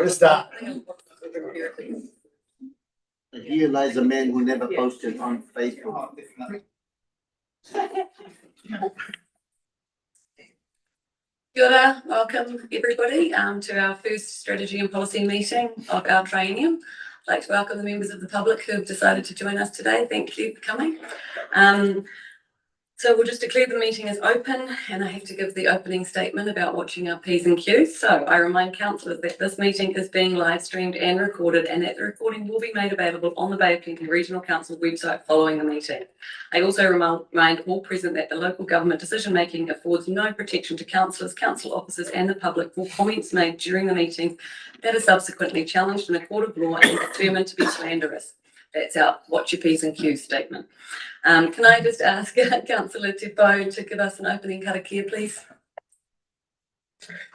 Start. Here lies a man who never posted on Facebook. Kia ora, welcome everybody to our first strategy and policy meeting of our triennium. I'd like to welcome the members of the public who have decided to join us today. Thank you for coming. So we'll just declare the meeting as open, and I have to give the opening statement about watching our P's and Q's. So I remind councillors that this meeting is being live streamed and recorded, and that the recording will be made available on the Bay of Plenty Regional Council website following the meeting. I also remind all present that the local government decision making affords no protection to councillors, council officers and the public for comments made during the meeting that are subsequently challenged in a court of law and determined to be slanderous. That's our watch your P's and Q's statement. Can I just ask Councillor Te Pou to give us an opening karakia, please?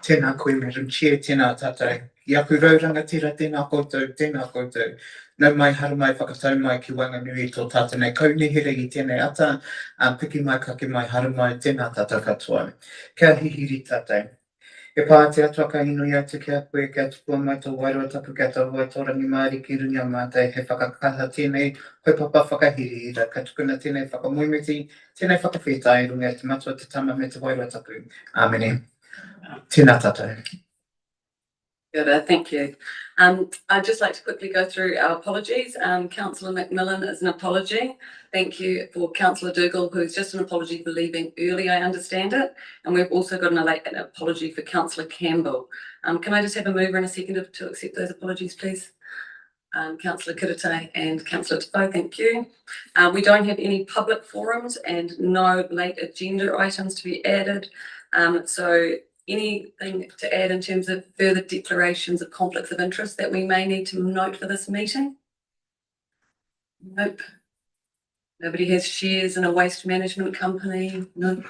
Tēnā koe, Madam Chair, tēnā tātou. I aku rauranga tira tēnā koutou, tēnā koutou. Nau mai haru mai whakatau mai ki Wanganui tō tātou nei kaunihere I tēnei ata, piki mai kake mai haru mai tēnā tātou katoa. Kia hihiri tātou. E pā te atua ka ino ia te kia koe kia tupua mai tō wairua tapu kia tō hoi tōrangi maari ki runga mātai he whakakaha tēnei hoi papa whakahiri ira ka tukuna tēnei whakamoimiti, tēnei whakawhetai runga te matua te tama me te wairua tapu. Āmene. Tēnā tātou. Good, thank you. I'd just like to quickly go through our apologies. Councillor McMillan is an apology. Thank you for Councillor Dougal, who's just an apology for leaving early, I understand it. And we've also got an apology for Councillor Campbell. Can I just have a mover and a seconder to accept those apologies, please? Councillor Kiritai and Councillor Te Pou, thank you. We don't have any public forums and no late agenda items to be added. So anything to add in terms of further declarations of conflicts of interest that we may need to note for this meeting? Nope. Nobody has shares in a waste management company? No.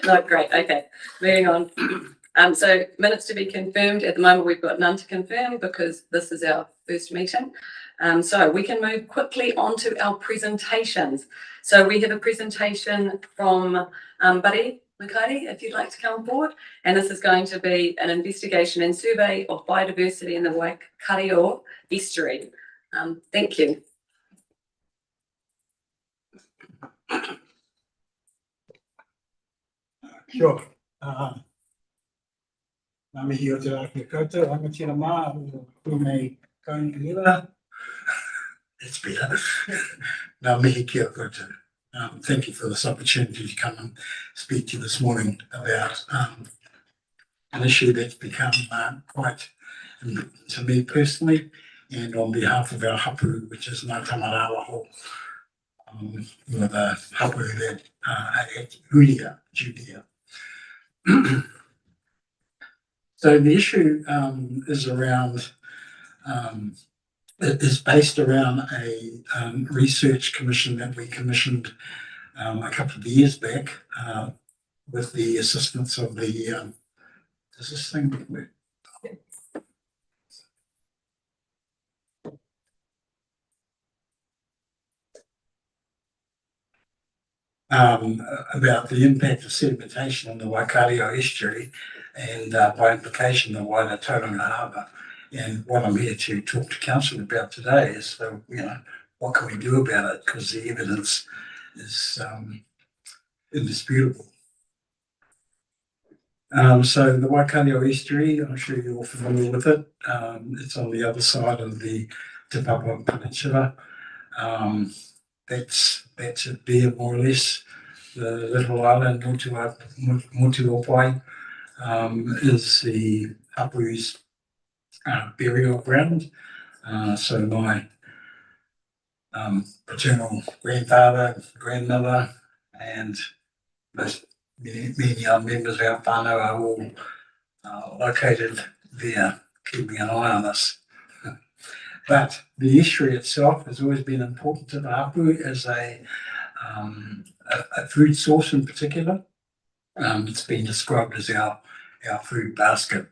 No, great. Okay, moving on. So minutes to be confirmed. At the moment, we've got none to confirm because this is our first meeting. So we can move quickly on to our presentations. So we have a presentation from Buddy Makari, if you'd like to come forward. And this is going to be an investigation and survey of biodiversity in the Waikato estuary. Thank you. Sure. Ngā mihi o te rākia koutou, angatira mā, ku mei kaunga. It's better. Ngā mihi kia koutou. Thank you for this opportunity to come and speak to you this morning about an issue that's become quite important to me personally and on behalf of our hapu, which is Ngā Tamarawaho, with a hapu that at Huria, Judea. So the issue is around, it is based around a research commission that we commissioned a couple of years back with the assistance of the, does this thing work? About the impact of sedimentation on the Waikato estuary and by implication the wider Tauranga Harbour. And what I'm here to talk to council about today is, what can we do about it? Because the evidence is indisputable. So the Waikato estuary, I'm sure you're all familiar with it. It's on the other side of the Te Papuan Peninsula. That's it there, more or less. The little island, Motuopai, is the hapu's burial ground. So my paternal grandfather, grandmother, and many other members of our whānau are all located there, keeping an eye on us. But the estuary itself has always been important to the hapu as a food source in particular. It's been described as our food basket.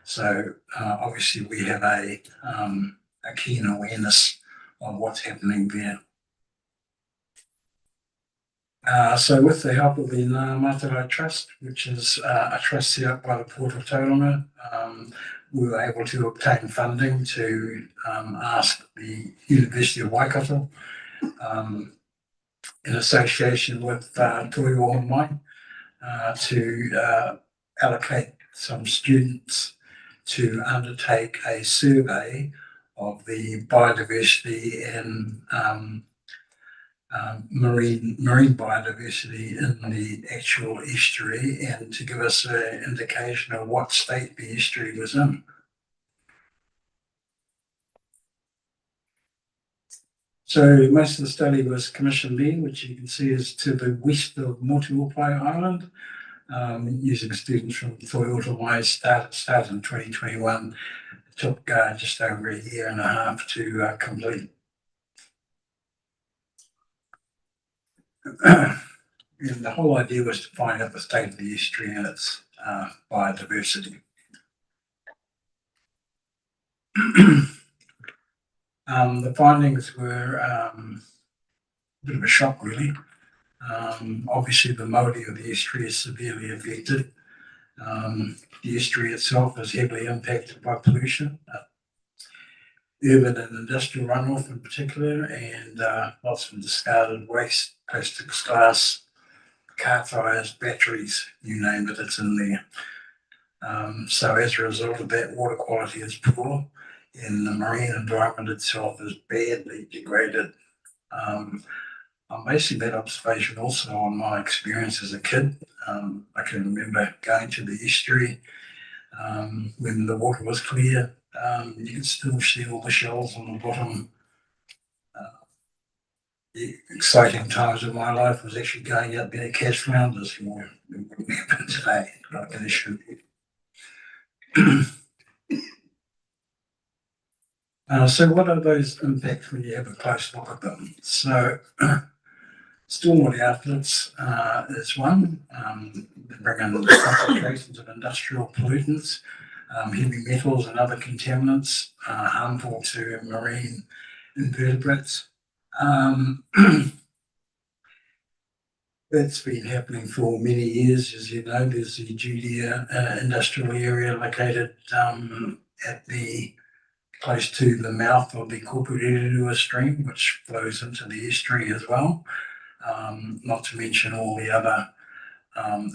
So obviously we have a keen awareness of what's happening there. So with the help of the Ngā Matarai Trust, which is a trust set up by the Port of Tauranga, we were able to obtain funding to ask the University of Waikato, in association with Toi Ohomai, to allocate some students to undertake a survey of the biodiversity and marine biodiversity in the actual estuary, and to give us an indication of what state the estuary was in. So most of the study was commissioned there, which you can see is to the west of Motuopai Island, using students from Toi Ohomai. Started in 2021. It took just over a year and a half to complete. And the whole idea was to find out the state of the estuary and its biodiversity. The findings were a bit of a shock, really. Obviously, the Māori of the estuary is severely affected. The estuary itself is heavily impacted by pollution, urban and industrial runoff in particular, and lots of discarded waste, plastics, glass, car tyres, batteries, you name it, it's in there. So as a result of that, water quality is poor, and the marine environment itself is badly degraded. I'm basing that observation also on my experience as a kid. I can remember going to the estuary when the water was clear. You could still see all the shells on the bottom. The exciting times of my life was actually going out there to catch flounders more than what we happen today, I can assure you. So what are those impacts when you have a close look at them? So stormwater outlets is one. They bring in concentrations of industrial pollutants, heavy metals and other contaminants harmful to marine invertebrates. That's been happening for many years. As you know, there's the Judea industrial area located at the close to the mouth of the Kopurirua stream, which flows into the estuary as well. Not to mention all the other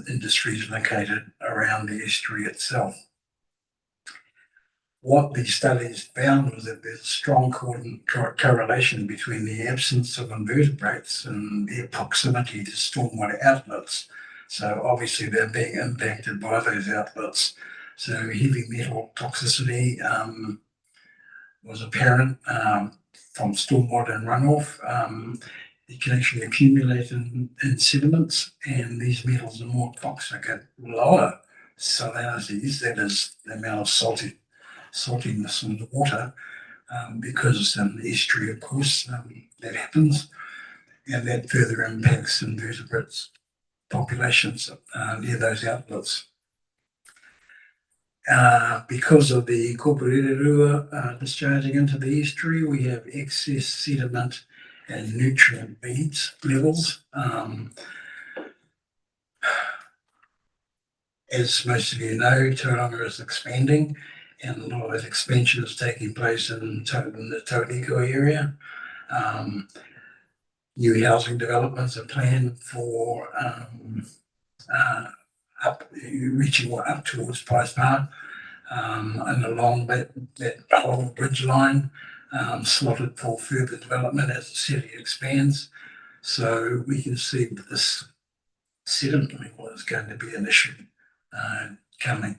industries located around the estuary itself. What the studies found was that there's a strong correlation between the absence of invertebrates and their proximity to stormwater outlets. So obviously they're being impacted by those outlets. So heavy metal toxicity was apparent from stormwater and runoff. It can actually accumulate in sediments, and these metals are more toxic at lower salinities, that is the amount of saltiness in the water, because in the estuary, of course, that happens, and that further impacts invertebrates populations near those outlets. Because of the Kopurirua discharging into the estuary, we have excess sediment and nutrient beads levels. As most of you know, Tauranga is expanding, and a lot of that expansion is taking place in the Tauriko area. New housing developments are planned for reaching up towards Price Park and along that whole bridge line, slotted for further development as the city expands. So we can see that this sediment level is going to be an issue coming.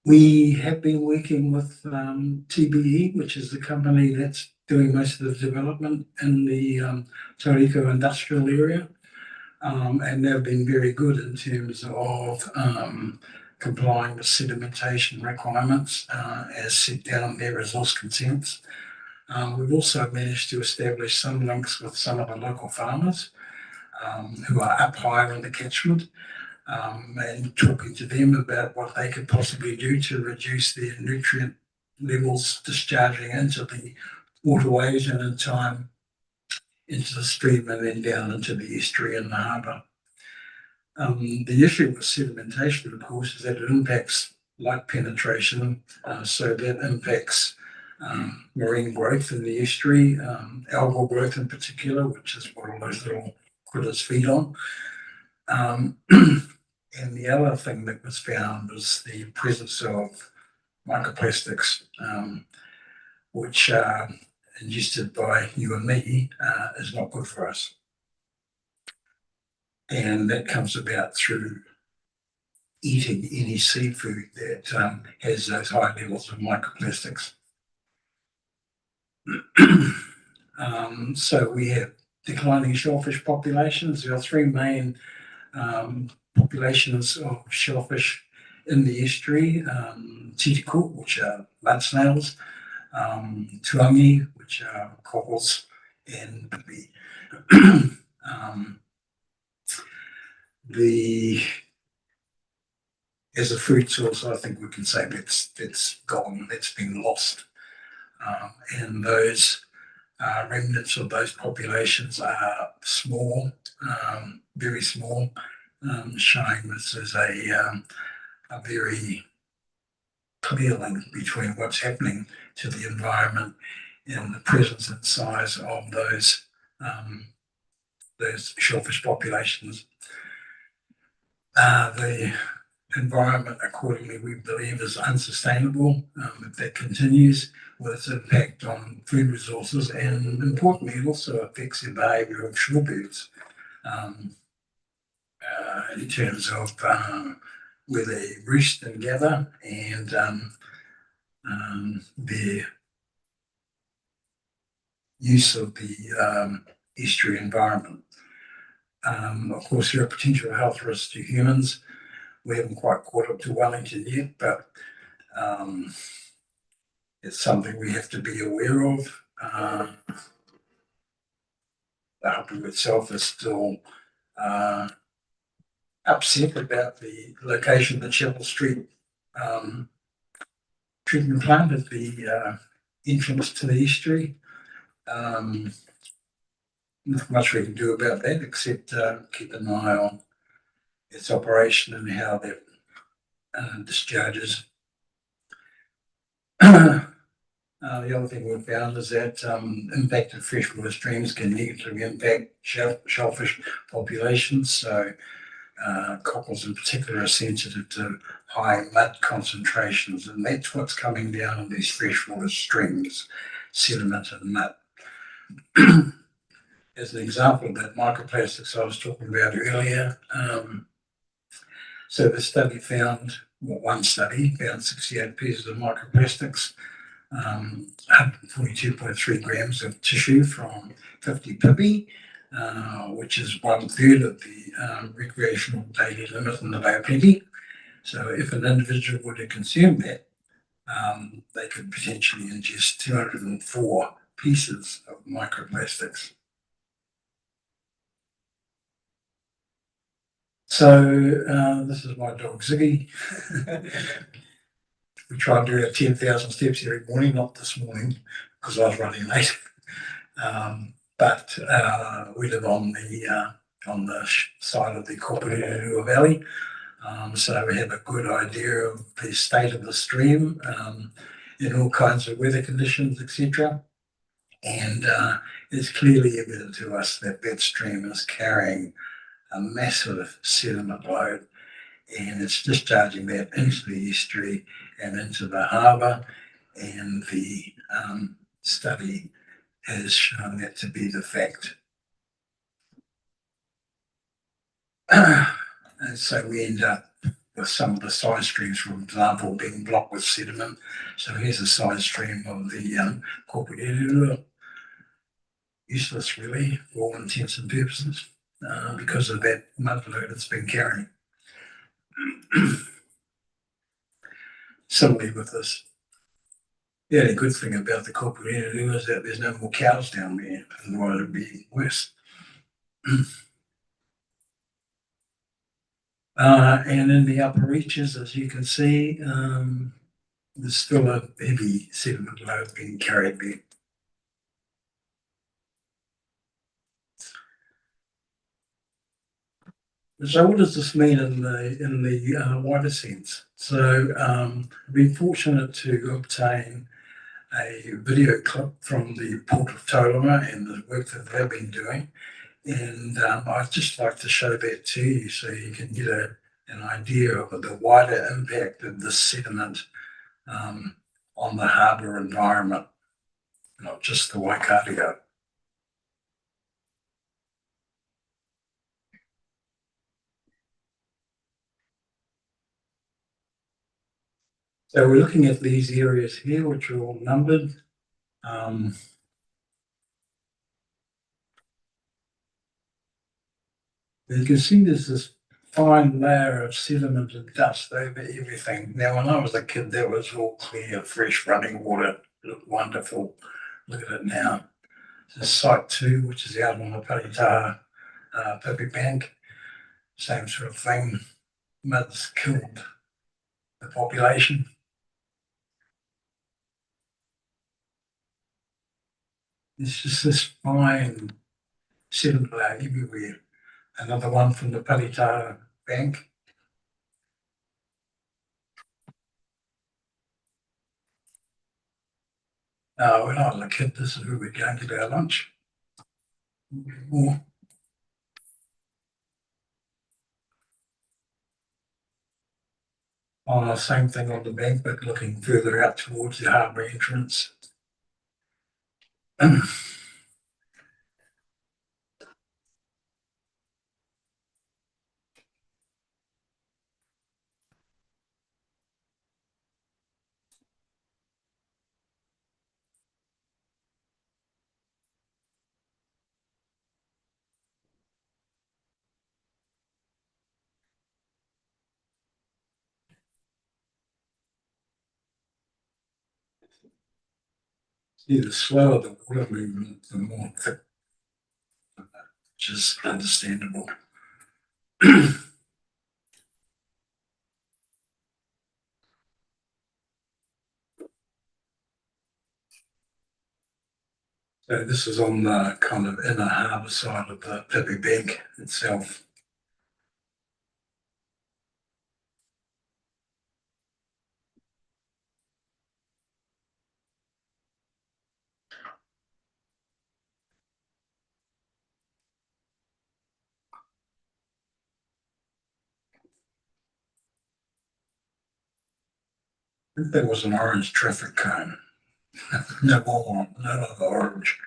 We have been working with TBE, which is the company that's doing most of the development in the Tauriko industrial area. And they've been very good in terms of complying with sedimentation requirements as set down in their resource consents. We've also managed to establish some links with some of the local farmers who are up higher in the catchment, and talking to them about what they could possibly do to reduce their nutrient levels discharging into the waterways, and in time into the stream and then down into the estuary and the harbour. The issue with sedimentation, of course, is that it impacts light penetration, so that impacts marine growth in the estuary, algal growth in particular, which is what all those little critters feed on. And the other thing that was found was the presence of microplastics, which are ingested by you and me, is not good for us. And that comes about through eating any seafood that has those high levels of microplastics. So we have declining shellfish populations. There are three main populations of shellfish in the estuary: titiku, which are mud snails, tuangi, which are cockles, and as a food source, I think we can say that's gone, that's been lost. And those remnants of those populations are small, very small, showing this as a very clear link between what's happening to the environment and the presence and size of those shellfish populations. The environment, accordingly, we believe is unsustainable if that continues, with its impact on food resources, and importantly, it also affects the behaviour of shorebirds in terms of where they roost and gather, and their use of the estuary environment. Of course, there are potential health risks to humans. We haven't quite caught up to Wellington yet, but it's something we have to be aware of. The Hapu itself is still upset about the location of the Chapel Street treatment plant at the entrance to the estuary. Not much we can do about that except keep an eye on its operation and how that discharges. The other thing we've found is that impacted freshwater streams can negatively impact shellfish populations. So cockles in particular are sensitive to high mud concentrations, and that's what's coming down in these freshwater streams, sediment and mud. As an example of that microplastics I was talking about earlier, so the study found, well, one study found 68 pieces of microplastics, 142.3 grams of tissue from 50 pipi, which is 1/3 of the recreational daily limit in the Bay of Plenty. So if an individual were to consume that, they could potentially ingest 204 pieces of microplastics. So this is my dog Ziggy. We try and do our 10,000 steps every morning, not this morning because I was running late. But we live on the side of the Kopureru Valley, so we have a good idea of the state of the stream in all kinds of weather conditions, etc. And it's clearly evident to us that that stream is carrying a massive sediment load, and it's discharging that into the estuary and into the harbour, and the study has shown that to be the fact. And so we end up with some of the side streams, for example, being blocked with sediment. So here's a side stream of the Kopureru, useless really for all intents and purposes because of that mud load it's been carrying. Similarly with this, the only good thing about the Kopureru is that there's no more cows down there, otherwise it would be worse. And in the upper reaches, as you can see, there's still a heavy sediment load being carried there. So what does this mean in the wider sense? So I've been fortunate to obtain a video clip from the Port of Tauranga and the work that they've been doing. And I'd just like to show that to you so you can get an idea of the wider impact of this sediment on the harbour environment, not just the Waikato. So we're looking at these areas here, which are all numbered. You can see there's this fine layer of sediment and dust over everything. Now, when I was a kid, that was all clear, fresh running water. It looked wonderful. Look at it now. There's Site 2, which is out on the Paritaha Pipi Bank. Same sort of thing. Mud's killed the population. There's just this fine sediment layer everywhere. Another one from the Paritaha Bank. When I was a kid, this is where we'd go and get our lunch. More. Same thing on the bank, but looking further out towards the harbour entrance. See, the slower the water movement, the more thick, which is understandable. So this is on the kind of inner harbour side of the Pipi Bank itself. I think there was an orange traffic cone. No more, no other orange.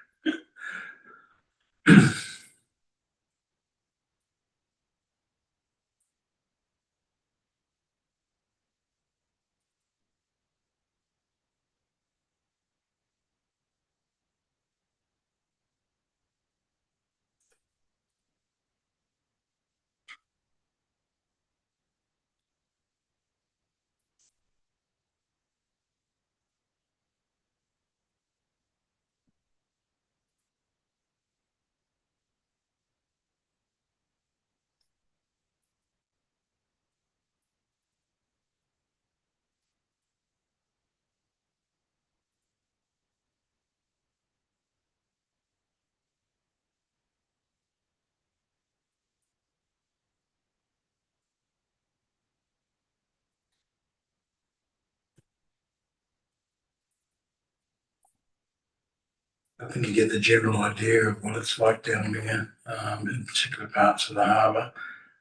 I think you get the general idea of what it's like down there, in particular parts of the harbour.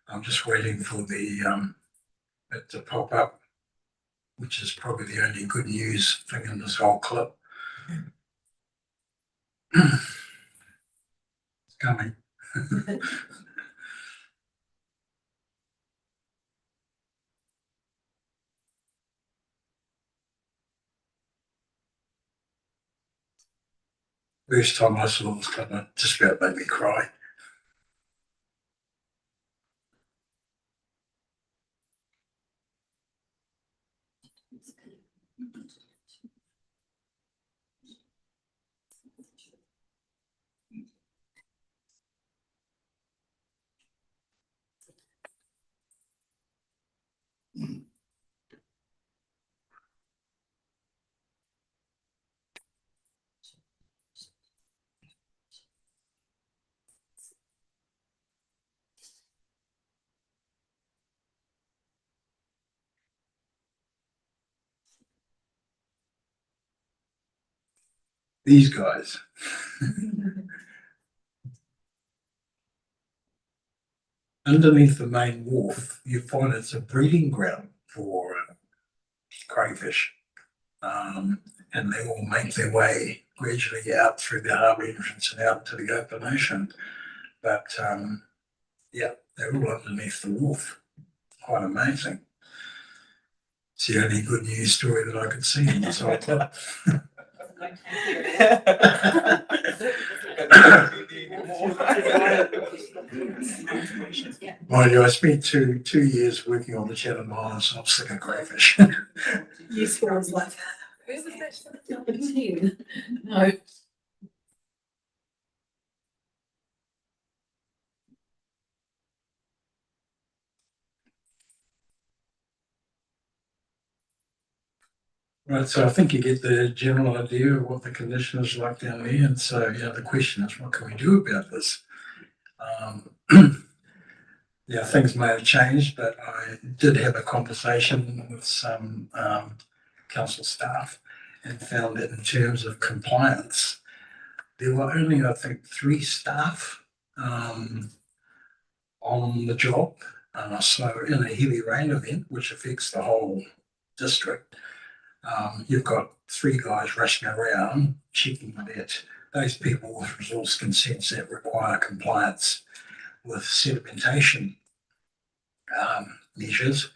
I'm just waiting for the it to pop up, which is probably the only good news thing in this whole clip. It's coming. First time I saw this clip, it just about made me cry. these guys. Underneath the main wharf, you find it's a breeding ground for crayfish. And they all make their way gradually out through the harbour entrance and out to the open ocean. But yeah, they're all underneath the wharf. Quite amazing. It's the only good news story that I could see in this whole club. Mind you, I spent two years working on the Chatham Islands, so I'm sick of crayfish. You sounds like that. Who's the first 17? No. Right, so I think you get the general idea of what the condition is like down there, and so the question is, what can we do about this? Yeah, things may have changed, but I did have a conversation with some council staff and found that in terms of compliance, there were only, I think, 3 staff on the job. So in a heavy rain event, which affects the whole district, you've got 3 guys rushing around checking that those people with resource consents that require compliance with sedimentation measures,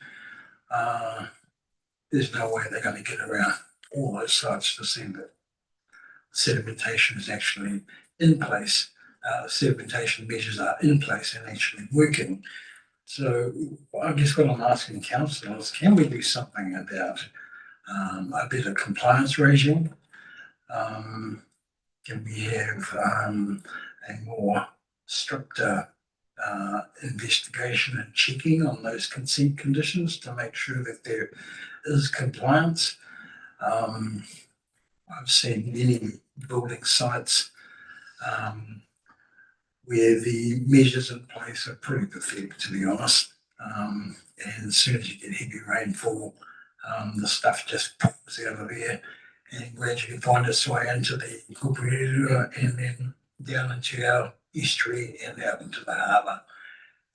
there's no way they're going to get around all those sites to see that sedimentation is actually in place. Sedimentation measures are in place and actually working. So I guess what I'm asking council is, can we do something about a better compliance regime? Can we have a more stricter investigation and checking on those consent conditions to make sure that there is compliance? I've seen many building sites where the measures in place are pretty pathetic, to be honest. And as soon as you get heavy rainfall, the stuff just pops out of there and gradually finds its way into the Kupuerua and then down into our estuary and out into the harbour.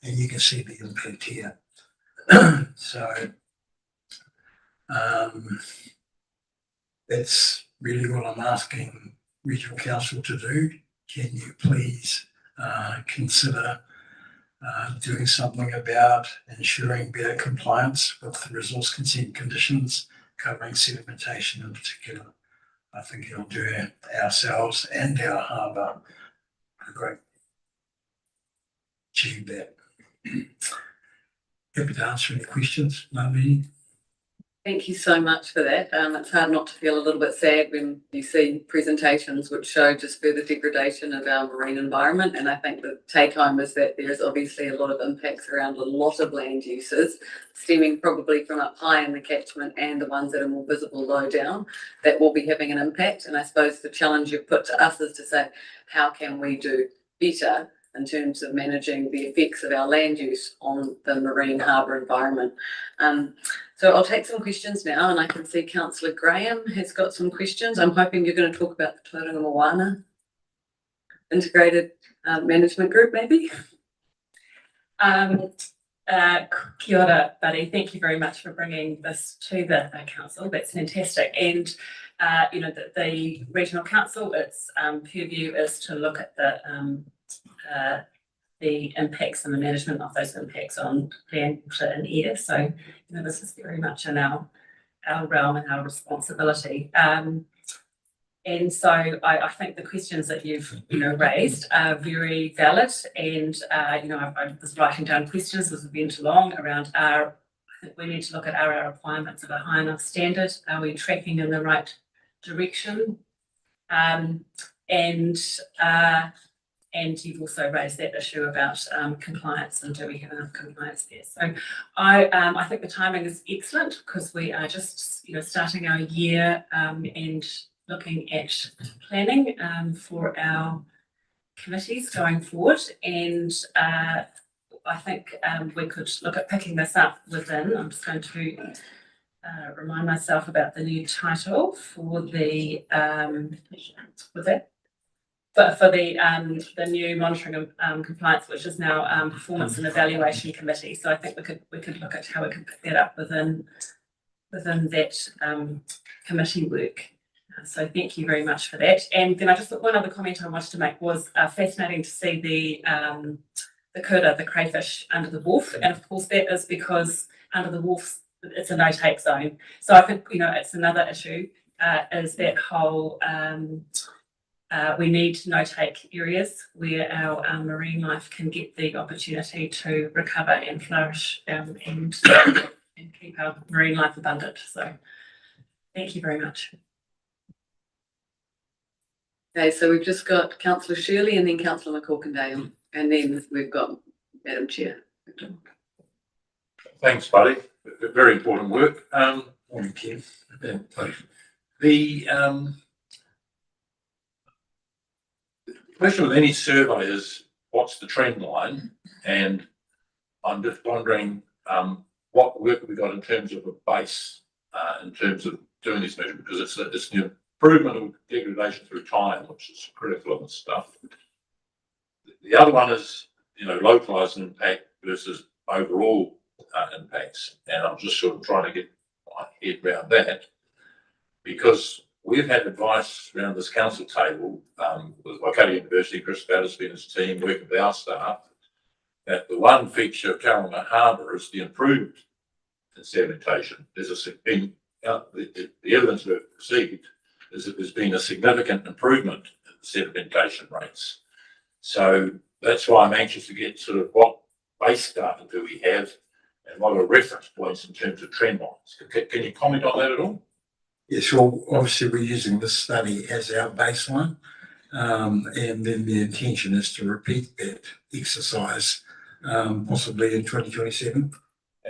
And you can see the impact here. So that's really what I'm asking Regional Council to do. Can you please consider doing something about ensuring better compliance with the resource consent conditions covering sedimentation in particular? I think it'll do ourselves and our harbour a great achieve that. Happy to answer any questions, Marlene. Thank you so much for that. It's hard not to feel a little bit sad when you see presentations which show just further degradation of our marine environment. And I think the take home is that there's obviously a lot of impacts around a lot of land uses, stemming probably from up high in the catchment and the ones that are more visible low down, that will be having an impact. And I suppose the challenge you've put to us is to say, how can we do better in terms of managing the effects of our land use on the marine harbour environment? So I'll take some questions now, and I can see Councillor Graham has got some questions. I'm hoping you're going to talk about the Tauranga Moana Integrated Management Group, maybe? Kia ora, Buddy. Thank you very much for bringing this to the council. That's fantastic. And the regional council, its purview is to look at the impacts and the management of those impacts on land, water, and air. So this is very much in our realm and our responsibility. And so I think the questions that you've raised are very valid. And I was writing down questions as we went along around I think we need to look at our requirements of a high enough standard. Are we tracking in the right direction? And you've also raised that issue about compliance, and do we have enough compliance there? So I think the timing is excellent because we are just starting our year and looking at planning for our committees going forward. And I think we could look at picking this up within. I'm just going to remind myself about the new title for the was that? But for the new monitoring and compliance, which is now performance and evaluation committee. So I think we could look at how we can pick that up within that committee work. So thank you very much for that. And then I just thought one other comment I wanted to make was fascinating to see the kura, the crayfish under the wharf, and of course that is because under the wharf it's a no-take zone. So I think it's another issue is that whole. We need no-take areas where our marine life can get the opportunity to recover and flourish and keep our marine life abundant. So thank you very much. Okay, so we've just got Councillor Shirley and then Councillor McCorkindale, and then we've got Madam Chair. Thanks, Buddy. Very important work. Morning, Ken. The question with any survey is what's the trend line, and I'm just wondering what work we got in terms of a base, in terms of doing this measure, because it's the improvement of degradation through time, which is critical in this stuff. The other one is localized impact versus overall impacts, and I'm just sort of trying to get my head around that, because we've had advice around this council table with Waikato University, Chris Battersby and his team working with our staff, that the one feature of Tauranga Harbour is the improved sedimentation. The evidence we've received is that there's been a significant improvement in the sedimentation rates. So that's why I'm anxious to get sort of what base data do we have and what are reference points in terms of trend lines. Can you comment on that at all? Yes, well, obviously we're using this study as our baseline, and then the intention is to repeat that exercise possibly in 2027.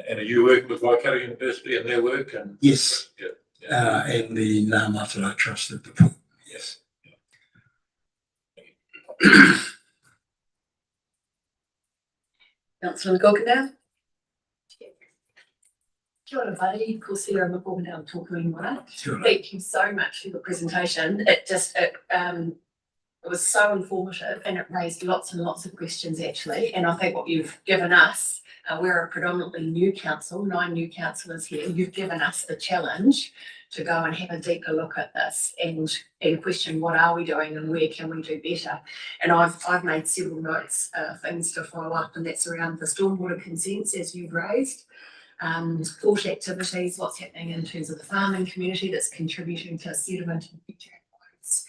And are you working with Waikato University and their work? And Yes, yeah. and the Ngā Mātaurau Trust at the point, yes. Councillor McCorkindale? Kia ora, buddy. Ko Sarah McCorkindale talking right. Sure. Thank you so much for your presentation. It was so informative and it raised lots and lots of questions actually. And I think what you've given us, we're a predominantly new council, 9 new councillors here. You've given us the challenge to go and have a deeper look at this and question what are we doing and where can we do better. And I've made several notes, things to follow up, and that's around the stormwater consents as you've raised. Port activities, what's happening in terms of the farming community that's contributing to sediment and future growths,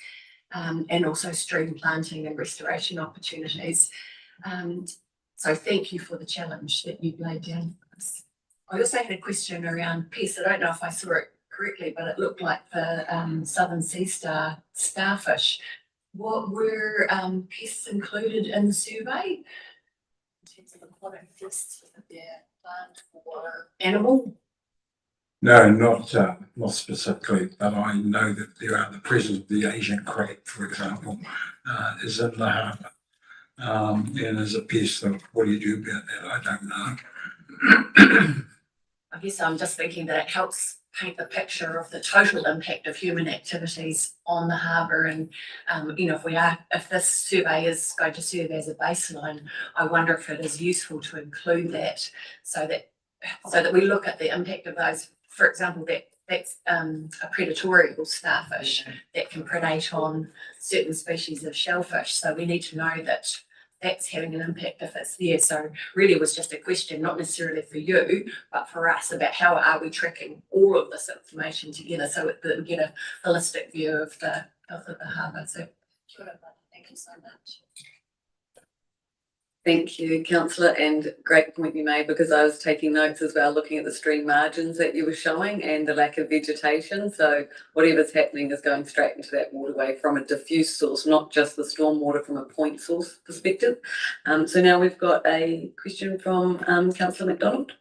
and also stream planting and restoration opportunities. So thank you for the challenge that you've laid down for us. I also had a question around pests. I don't know if I saw it correctly, but it looked like the southern sea star starfish. What were pests included in the survey? In terms of aquatic pests, their plant or animal? No, not specifically, but I know that there are the presence of the Asian crate, for example, is in the harbour. And as a pest, what do you do about that? I don't know. I guess I'm just thinking that it helps paint the picture of the total impact of human activities on the harbour. And, if this survey is going to serve as a baseline, I wonder if it is useful to include that so that we look at the impact of those. For example, that's a predatory starfish that can predate on certain species of shellfish. So we need to know that that's having an impact if it's there. So really it was just a question, not necessarily for you, but for us, about how are we tracking all of this information together so that we get a holistic view of the harbour. So thank you so much. Thank you, Councillor, and great point you made, because I was taking notes as well, looking at the stream margins that you were showing and the lack of vegetation. So whatever's happening is going straight into that waterway from a diffuse source, not just the stormwater from a point source perspective. So now we've got a question from Councillor McDonald.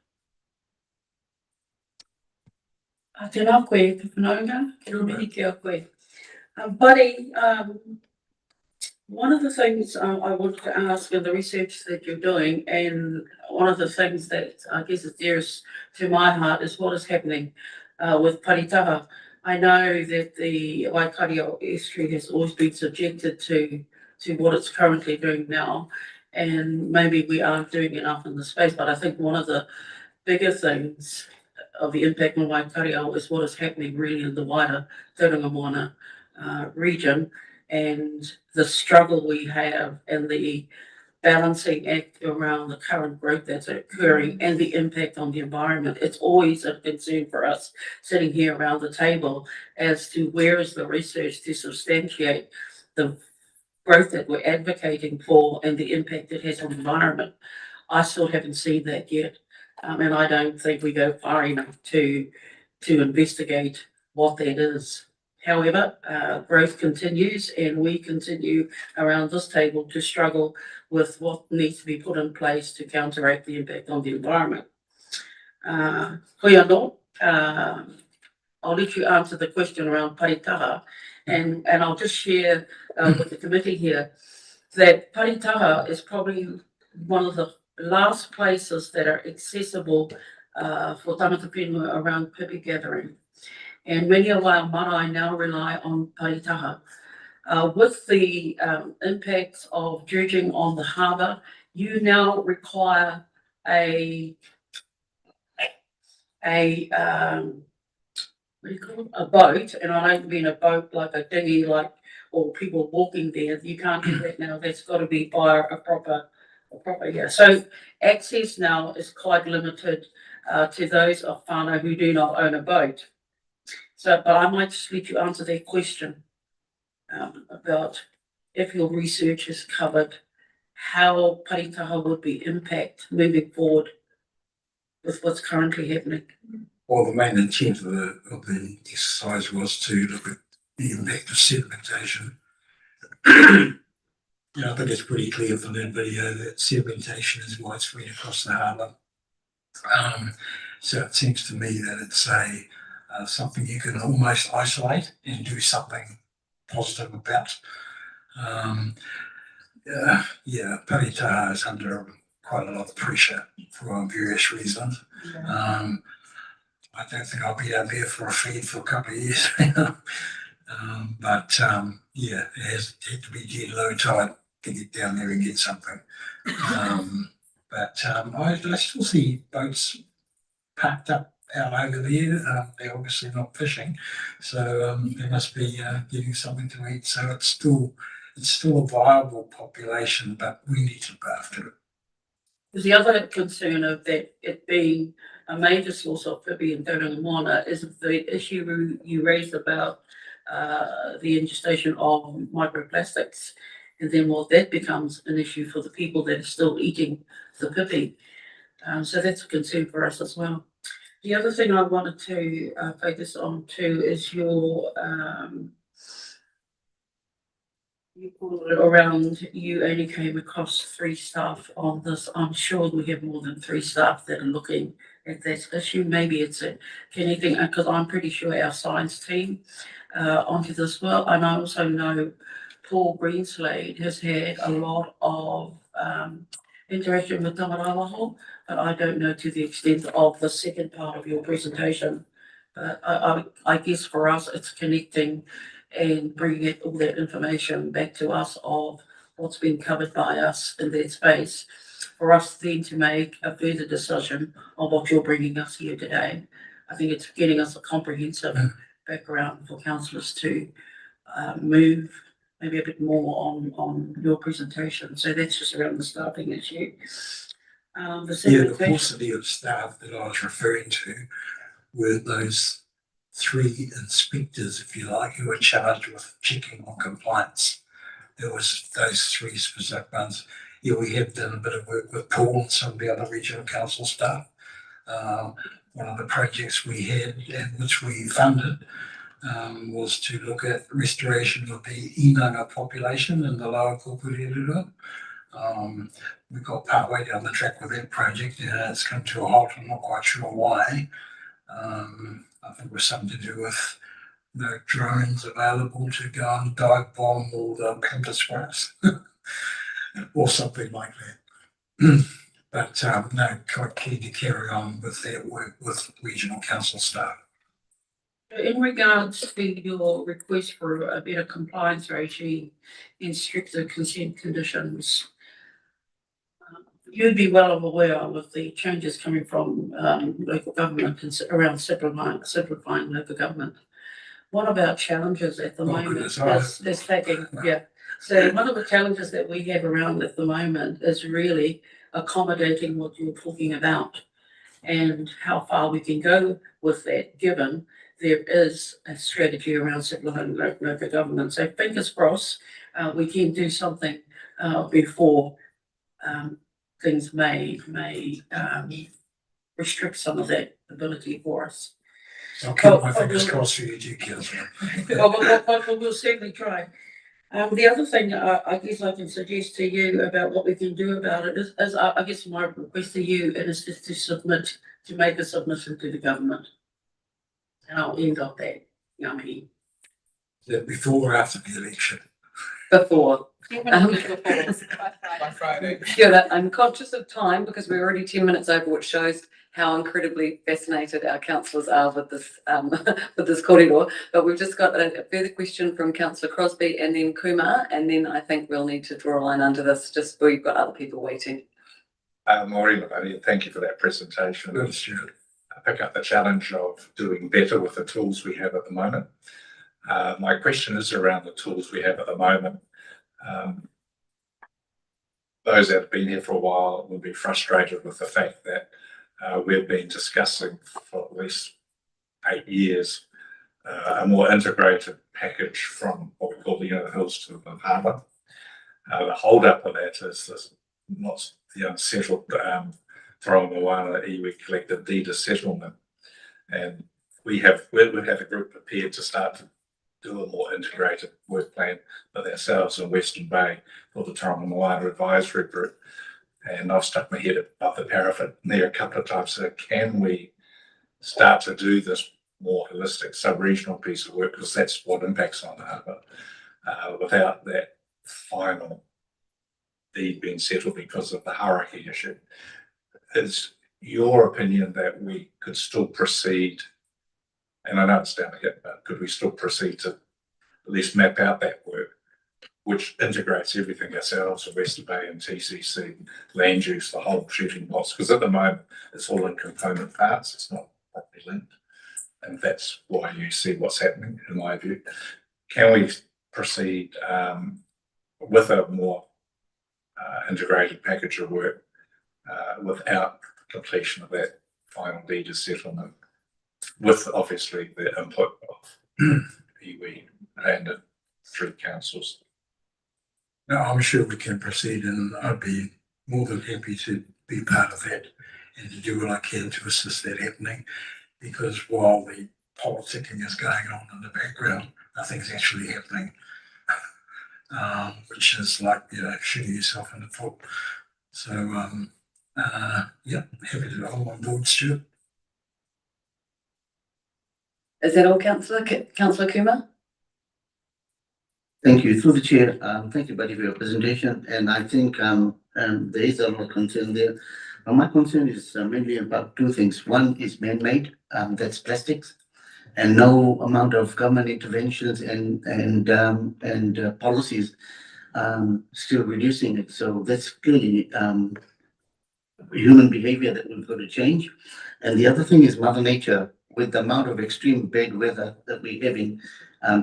Tēnā koe, te whanaunga, te romeri kia koe. Buddy, One of the things I wanted to ask in the research that you're doing, and one of the things that I guess is dearest to my heart is what is happening with Paritaha. I know that the Waikato estuary has always been subjected to what it's currently doing now, and maybe we aren't doing enough in the space, but I think one of the bigger things of the impact on Waikato is what is happening really in the wider Tauranga Moana region, and the struggle we have and the balancing act around the current growth that's occurring and the impact on the environment. It's always a concern for us sitting here around the table as to where is the research to substantiate the growth that we're advocating for and the impact it has on the environment. I still haven't seen that yet. And I don't think we go far enough to investigate what that is. However, growth continues and we continue around this table to struggle with what needs to be put in place to counteract the impact on the environment. Koe anō, I'll let you answer the question around Paritaha, and I'll just share with the committee here that Paritaha is probably one of the last places that are accessible for tangata whenua around pipi gathering. And many of our marae now rely on Paritaha. With the impacts of dredging on the harbour, you now require a what do you call it? A boat, and I don't mean a boat like a dinghy, or people walking there. You can't do that now. That's got to be via a proper yeah. So access now is quite limited to those of whānau who do not own a boat. So, but I might just let you answer that question about if your research has covered how Paritaha would be impact moving forward with what's currently happening. Well, the main intent of the exercise was to look at the impact of sedimentation. I think it's pretty clear from that video that sedimentation is widespread across the harbour. So it seems to me that it's something you can almost isolate and do something positive about. Paritaha is under quite a lot of pressure for various reasons. I don't think I'll be out there for a feed for a couple of years. It has had to be dead low tide to get down there and get something. I still see boats packed up out over there. They're obviously not fishing, so they must be getting something to eat. So it's still a viable population, but we need to look after it. The other concern of that it being a major source of pipi in Tauranga Moana is the issue you raised about the ingestion of microplastics, and then that becomes an issue for the people that are still eating the pipi. So that's a concern for us as well. The other thing I wanted to focus on too is your you call it around, you only came across 3 staff on this. I'm sure we have more than 3 staff that are looking at that issue. Maybe it's connecting, because I'm pretty sure our science team onto this well. And I also know Paul Greenslade has had a lot of interaction with Tamarawaho, but I don't know to the extent of the second part of your presentation. But I guess for us it's connecting and bringing all that information back to us of what's been covered by us in that space, for us then to make a further decision on what you're bringing us here today. I think it's getting us a comprehensive background for councillors to move maybe a bit more on your presentation. So that's just around the staffing issue. The paucity of staff that I was referring to were those 3 inspectors, if you like, who were charged with checking on compliance. There was those 3 specific ones. Yeah, we have done a bit of work with Paul and some of the other regional council staff. One of the projects we had and which we funded was to look at restoration of the inanga population in the lower Kukurerua. We got partway down the track with that project and it's come to a halt. I'm not quite sure why. I think it was something to do with no drones available to go and dive bomb all the campus grass or something like that. But no, quite keen to carry on with their work with regional council staff. In regards to your request for a better compliance regime and stricter consent conditions, you'd be well aware of the changes coming from local government and around simplifying local government. One of our challenges at the moment is taking, so one of the challenges that we have around at the moment is really accommodating what you're talking about and how far we can go with that, given there is a strategy around simplifying local government. So fingers crossed, we can do something before things may restrict some of that ability for us. I'll keep my fingers crossed for you too, Councillor. We'll certainly try. The other thing I guess I can suggest to you about what we can do about it is I guess my request to you is just to make a submission to the government. And I'll end on that, Yami. Is that before or after the election? Before. By Friday. Kia ora. I'm conscious of time because we're already 10 minutes over, which shows how incredibly fascinated our councillors are with this with this corridor. But we've just got a further question from Councillor Crosby and then Kumar, and then I think we'll need to draw a line under this just where you've got other people waiting. Maureen, thank you for that presentation. Good, Stuart. I pick up the challenge of doing better with the tools we have at the moment. My question is around the tools we have at the moment. Those that have been here for a while will be frustrated with the fact that we've been discussing for at least 8 years a more integrated package from what we call the Inner Hills to the harbour. The hold up of that is this, not the unsettled Taronga Moana iwi collective deed of settlement, and we've had a group prepared to start to do a more integrated work plan with ourselves in Western Bay for the Taronga Moana Advisory Group. And I've stuck my head above the parapet there a couple of times. So can we start to do this more holistic sub-regional piece of work, because that's what impacts on the harbour, without that final deed being settled because of the hierarchy issue? Is your opinion that we could still proceed, and I know it's down here, but could we still proceed to at least map out that work, which integrates everything ourselves, Western Bay and TCC, land use, the whole shooting box? Because at the moment it's all in component parts, it's not properly linked, and that's why you see what's happening, in my view. Can we proceed with a more integrated package of work without completion of that final deed of settlement, with obviously the input of iwi and the 3 councils? No, I'm sure we can proceed, and I'd be more than happy to be part of that and to do what I can to assist that happening, because while the politicking is going on in the background, nothing's actually happening, which is like, shooting yourself in the foot. So, yeah, happy to hold on board, Stuart. Is that all, Councillor? Councillor Kumar? Thank you. Through the chair, thank you, Buddy, for your presentation. And I think there is a lot of concern there. My concern is mainly about 2 things. One is man-made, that's plastics, and no amount of government interventions and policies still reducing it. So that's clearly human behavior that we've got to change. And the other thing is Mother Nature, with the amount of extreme bad weather that we're having,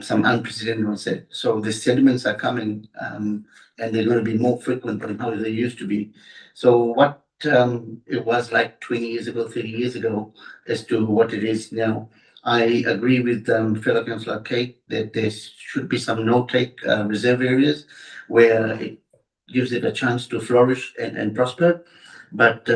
some unprecedented ones. So the sediments are coming, and they're going to be more frequent than how they used to be. So what it was like 20 years ago, 30 years ago, as to what it is now. I agree with fellow Councillor Kate that there should be some no-take reserve areas where it gives it a chance to flourish and prosper. But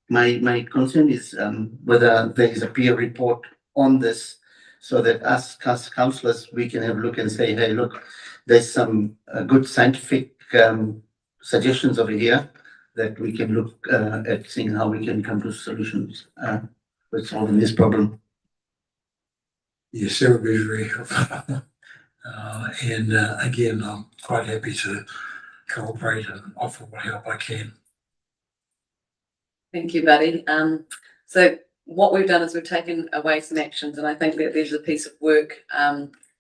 my concern is whether there is a peer report on this, so that us councillors, we can have a look and say, hey, look, there's some good scientific suggestions over here that we can look at seeing how we can come to solutions with solving this problem. Yes, that would be very helpful. And again, I'm quite happy to cooperate and offer what help I can. Thank you, Buddy. So what we've done is we've taken away some actions, and I think that there's a piece of work.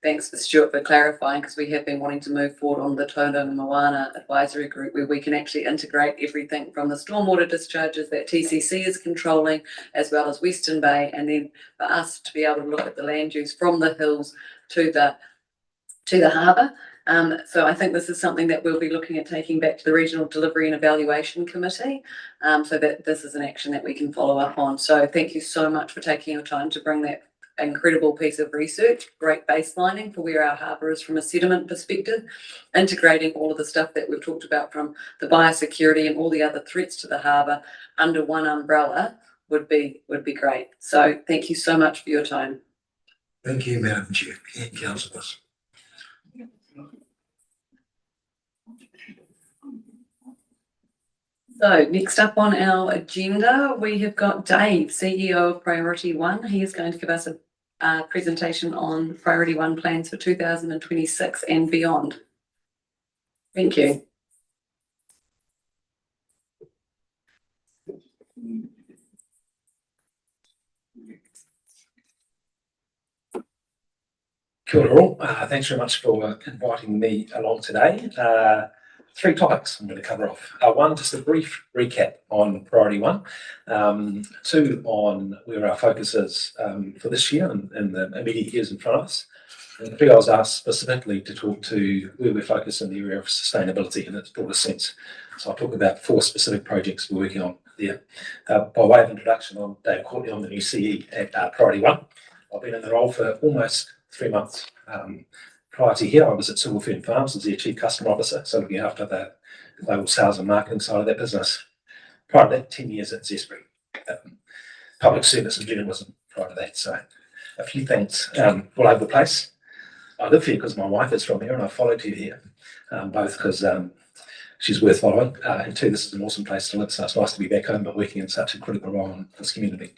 Thanks for Stuart for clarifying, because we have been wanting to move forward on the Tono Moana Advisory Group, where we can actually integrate everything from the stormwater discharges that TCC is controlling, as well as Western Bay, and then for us to be able to look at the land use from the hills to the harbour. So I think this is something that we'll be looking at taking back to the Regional Delivery and Evaluation Committee, so that this is an action that we can follow up on. So thank you so much for taking your time to bring that incredible piece of research, great baselining for where our harbour is from a sediment perspective, integrating all of the stuff that we've talked about from the biosecurity and all the other threats to the harbour under one umbrella would be great. So thank you so much for your time. Thank you, Madam Chair and councillors. So next up on our agenda, we have got Dave, CEO of Priority One. He is going to give us a presentation on Priority One plans for 2026 and beyond. Thank you. Kia ora all. Thanks very much for inviting me along today. Three topics I'm going to cover off. One, just a brief recap on Priority One. Two, on where our focus is for this year and the immediate years in front of us. And three, I was asked specifically to talk to where we're focused in the area of sustainability in its broader sense. So I'll talk about 4 specific projects we're working on there. By way of introduction, I'm Dave Courtney. I'm the new CE at Priority One. I've been in the role for almost 3 months. Prior to here, I was at Silverfern Farms as their Chief Customer Officer, so looking after the global sales and marketing side of that business. Prior to that, 10 years at Zespri, public service and journalism prior to that. So a few things all over the place. I live here because my wife is from here and I followed her here, both because she's worth following, and two, this is an awesome place to live, so it's nice to be back home but working in such a critical role in this community.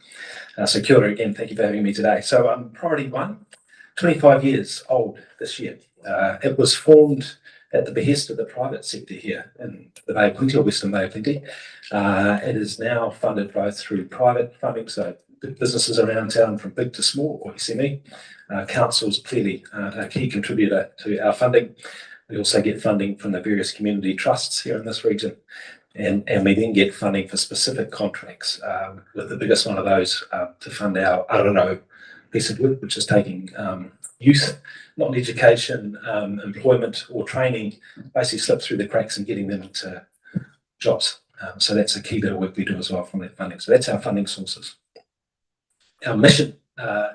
So kia ora again, thank you for having me today. So Priority One, 25 years old this year. It was formed at the behest of the private sector here in the Bay of Plenty, or Western Bay of Plenty. It is now funded both through private funding, so businesses around town from big to small, or SME. Council's clearly a key contributor to our funding. We also get funding from the various community trusts here in this region. And we then get funding for specific contracts, with the biggest one of those to fund our Arono piece of work, which is taking youth, not in education, employment or training, basically slip through the cracks and getting them into jobs. So that's a key bit of work we do as well from that funding. So that's our funding sources. Our mission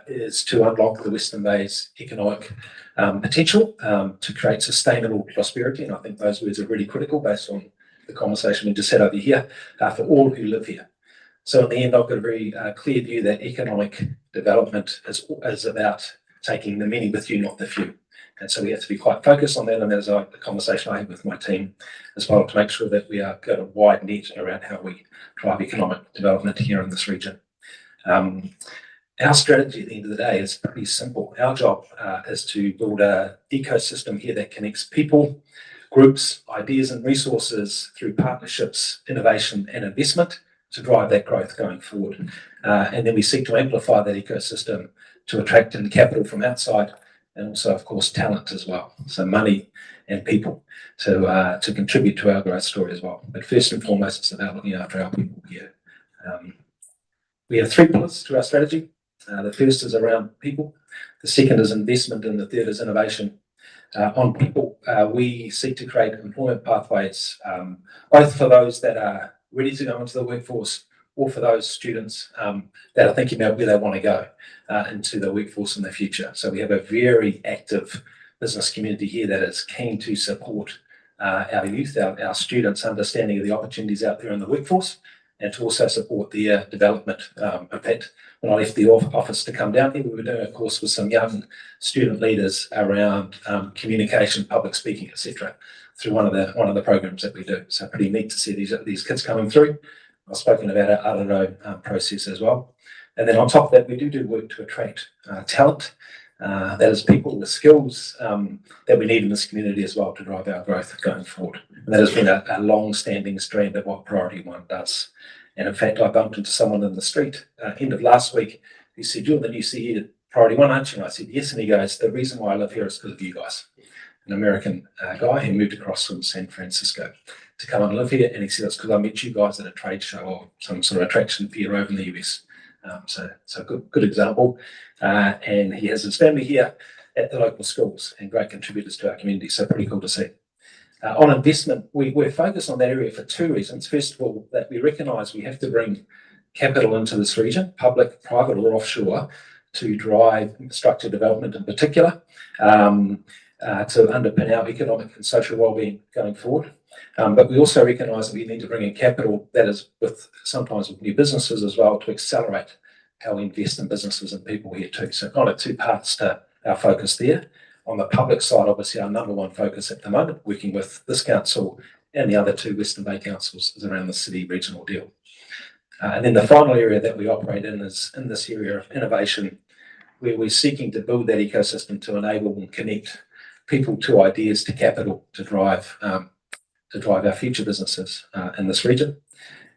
is to unlock the Western Bay's economic potential to create sustainable prosperity. And I think those words are really critical based on the conversation we just had over here for all who live here. So in the end, I've got a very clear view that economic development is about taking the many with you, not the few. And so we have to be quite focused on that. And there's a conversation I had with my team as well to make sure that we are got a wide net around how we drive economic development here in this region. Our strategy at the end of the day is pretty simple. Our job is to build an ecosystem here that connects people, groups, ideas and resources through partnerships, innovation and investment to drive that growth going forward. And then we seek to amplify that ecosystem to attract in capital from outside and also, of course, talent as well. So money and people to contribute to our growth story as well. But first and foremost, it's about looking after our people here. We have 3 pillars to our strategy. The first is around people. The second is investment and the third is innovation. On people, we seek to create employment pathways, both for those that are ready to go into the workforce or for those students that are thinking about where they want to go into the workforce in the future. So we have a very active business community here that is keen to support our youth, our students' understanding of the opportunities out there in the workforce and to also support their development. In fact, when I left the office to come down here, we were doing a course with some young student leaders around communication, public speaking, etc., through one of the programs that we do. So pretty neat to see these kids coming through. I've spoken about our Arono process as well. And then on top of that, we do work to attract talent. That is people with skills that we need in this community as well to drive our growth going forward. And that has been a long-standing strand of what Priority One does. And in fact, I bumped into someone in the street end of last week who said, "You're the new CEO at Priority One, aren't you?" And I said, "Yes." And he goes, "The reason why I live here is because of you guys." An American guy who moved across from San Francisco to come and live here. And he said, "It's because I met you guys at a trade show or some sort of attraction fair over in the US." So good example. And he has his family here at the local schools and great contributors to our community. So pretty cool to see. On investment, we're focused on that area for two reasons. First of all, that we recognise we have to bring capital into this region, public, private or offshore, to drive infrastructure development in particular, to underpin our economic and social wellbeing going forward. But we also recognise that we need to bring in capital that is sometimes with new businesses as well to accelerate how we invest in businesses and people here too. So kind of two parts to our focus there. On the public side, obviously our number one focus at the moment, working with this council and the other two Western Bay councils, is around the city regional deal. And then the final area that we operate in is in this area of innovation, where we're seeking to build that ecosystem to enable and connect people to ideas, to capital, to drive our future businesses in this region.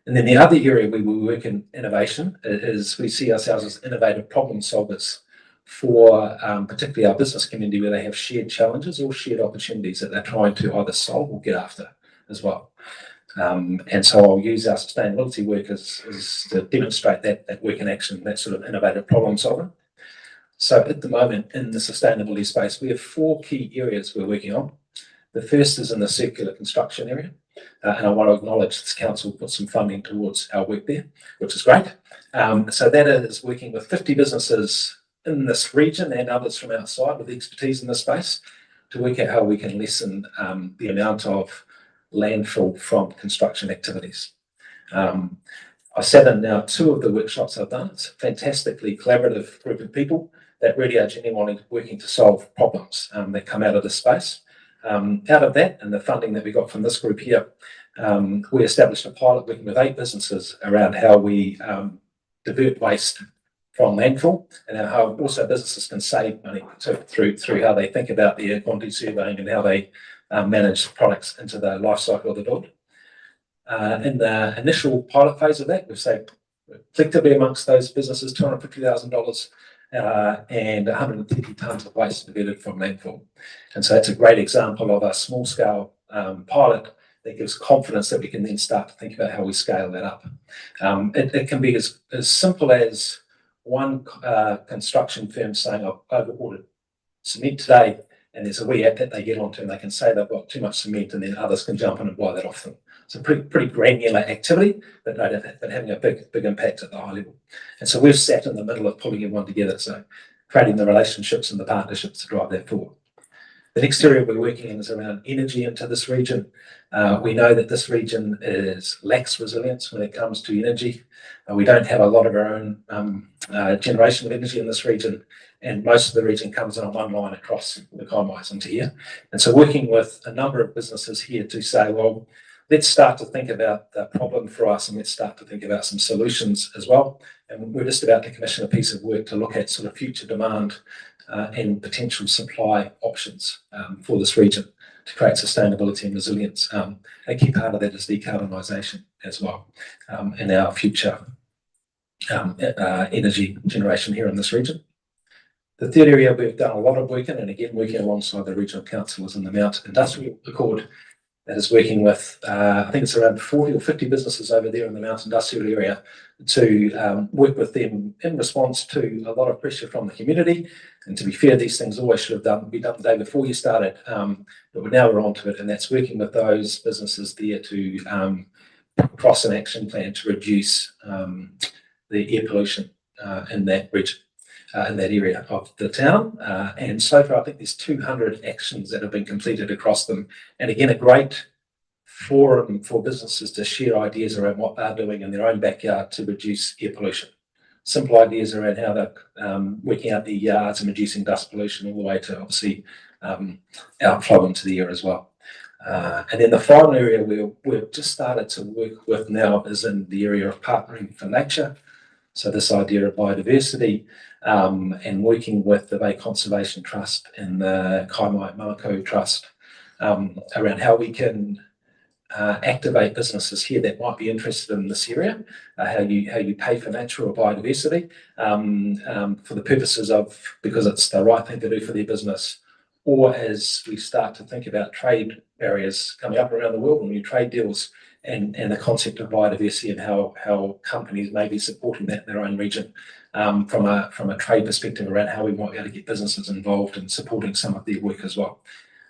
And then the other area where we work in innovation is we see ourselves as innovative problem solvers for particularly our business community, where they have shared challenges or shared opportunities that they're trying to either solve or get after as well. And so I'll use our sustainability work as to demonstrate that work in action, that sort of innovative problem solving. So at the moment in the sustainability space, we have 4 key areas we're working on. The first is in the circular construction area. And I want to acknowledge this council put some funding towards our work there, which is great. So that is working with 50 businesses in this region and others from outside with expertise in this space to work out how we can lessen the amount of landfill from construction activities. I sat in now 2 of the workshops I've done. It's a fantastically collaborative group of people that really are genuinely working to solve problems that come out of this space. Out of that and the funding that we got from this group here, we established a pilot working with 8 businesses around how we divert waste from landfill and how also businesses can save money through how they think about their quantity surveying and how they manage products into the life cycle of the build. In the initial pilot phase of that, we've saved collectively amongst those businesses $250,000 and 150 tonnes of waste diverted from landfill. And so that's a great example of a small scale pilot that gives confidence that we can then start to think about how we scale that up. It can be as simple as one construction firm saying, "I've ordered cement today," and there's a wee app that they get onto and they can say they've got too much cement, and then others can jump in and buy that off them. It's a pretty granular activity, but having a big impact at the high level. And so we've sat in the middle of pulling everyone together, so creating the relationships and the partnerships to drive that forward. The next area we're working in is around energy into this region. We know that this region lacks resilience when it comes to energy. We don't have a lot of our own generation of energy in this region, and most of the region comes on one line across the Conwys into here. And so working with a number of businesses here to say, well, let's start to think about the problem for us and let's start to think about some solutions as well. And we're just about to commission a piece of work to look at sort of future demand and potential supply options for this region to create sustainability and resilience. A key part of that is decarbonisation as well, and our future energy generation here in this region. The third area we've done a lot of work in, and again working alongside the regional councillors in the Mount Industrial Accord, that is working with, I think it's around 40 or 50 businesses over there in the Mount Industrial area to work with them in response to a lot of pressure from the community. And to be fair, these things always should have been done the day before you started, but now we're onto it, and that's working with those businesses there to cross an action plan to reduce the air pollution in that region. In that area of the town, and so far I think there's 200 actions that have been completed across them, and again a great forum for businesses to share ideas around what they're doing in their own backyard to reduce air pollution. Simple ideas around how they're working out their yards and reducing dust pollution, all the way to obviously outflow into the air as well. And then the final area we've just started to work with now is in the area of partnering for nature. So this idea of biodiversity and working with the Bay Conservation Trust and the Kaimai Mamako Trust around how we can activate businesses here that might be interested in this area, how you pay for natural biodiversity for the purposes of, because it's the right thing to do for their business, or as we start to think about trade barriers coming up around the world and new trade deals, and the concept of biodiversity and how companies may be supporting that in their own region from a trade perspective around how we might be able to get businesses involved in supporting some of their work as well.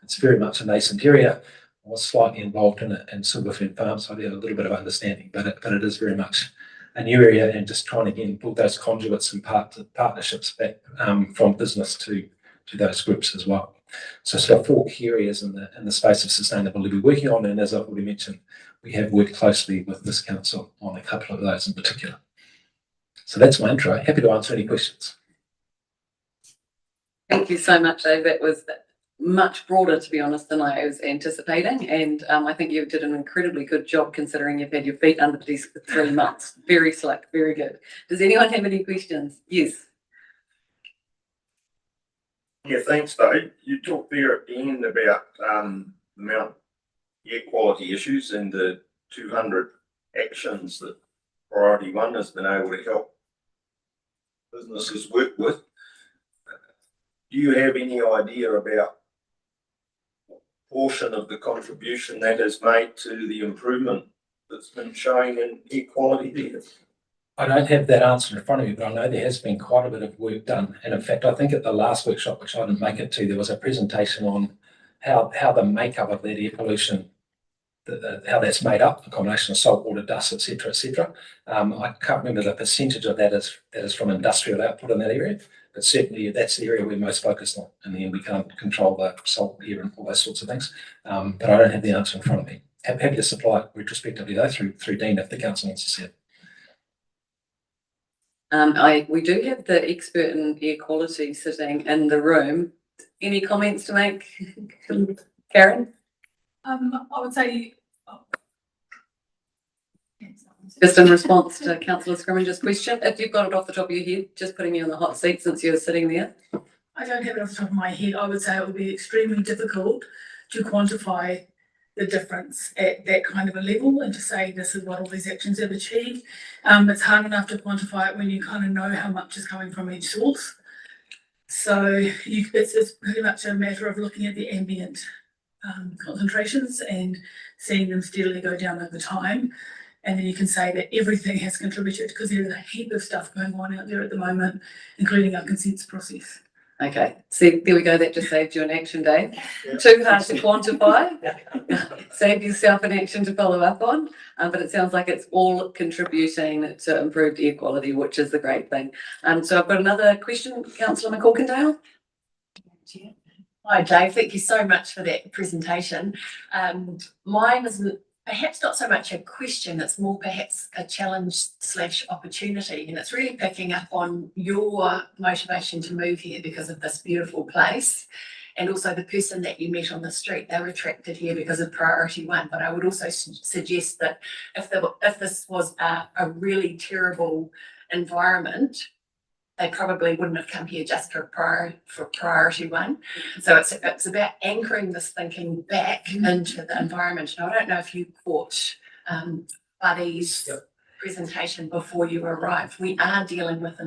It's very much a nascent area. I was slightly involved in it in Silverfern Farm, so I have a little bit of understanding, but it is very much a new area, and just trying to again build those conduits and partnerships back from business to those groups as well. So it's got 4 key areas in the space of sustainability we're working on, and as I've already mentioned, we have worked closely with this council on a couple of those in particular. So that's my intro. Happy to answer any questions. Thank you so much, Dave. That was much broader, to be honest, than I was anticipating. And I think you did an incredibly good job considering you've had your feet under the desk for 3 months. Very slick, very good. Does anyone have any questions? Yes. Yeah, thanks, Dave. You talked there at the end about the amount of air quality issues and the 200 actions that Priority 1 has been able to help businesses work with. Do you have any idea about what portion of the contribution that has made to the improvement that's been showing in air quality there? I don't have that answer in front of me, but I know there has been quite a bit of work done. And in fact, I think at the last workshop, which I didn't make it to, there was a presentation on how the makeup of that air pollution, how that's made up, a combination of salt, water, dust, etc., etc. I can't remember the percentage of that is from industrial output in that area, but certainly that's the area we're most focused on. And then we can't control the salt here and all those sorts of things. But I don't have the answer in front of me. Happy to supply it retrospectively though through Dean if the council wants to see it. We do have the expert in air quality sitting in the room. Any comments to make, Karen? I would say. Just in response to Councillor Scrimminger's question, if you've got it off the top of your head, just putting you on the hot seat since you're sitting there. I don't have it off the top of my head. I would say it would be extremely difficult to quantify the difference at that kind of a level and to say this is what all these actions have achieved. It's hard enough to quantify it when you kind of know how much is coming from each source. So it's pretty much a matter of looking at the ambient concentrations and seeing them steadily go down over time. And then you can say that everything has contributed because there's a heap of stuff going on out there at the moment, including our consents process. Okay, see, there we go. That just saved you an action day. Too hard to quantify. Save yourself an action to follow up on. But it sounds like it's all contributing to improved air quality, which is the great thing. So I've got another question, Councillor McCorkindale. Hi, Dave. Thank you so much for that presentation. Mine is perhaps not so much a question, it's more perhaps a challenge / opportunity. And it's really picking up on your motivation to move here because of this beautiful place. And also the person that you met on the street, they were attracted here because of Priority 1. But I would also suggest that if this was a really terrible environment, they probably wouldn't have come here just for Priority 1. So it's about anchoring this thinking back into the environment. And I don't know if you caught Buddy's presentation before you arrived. We are dealing with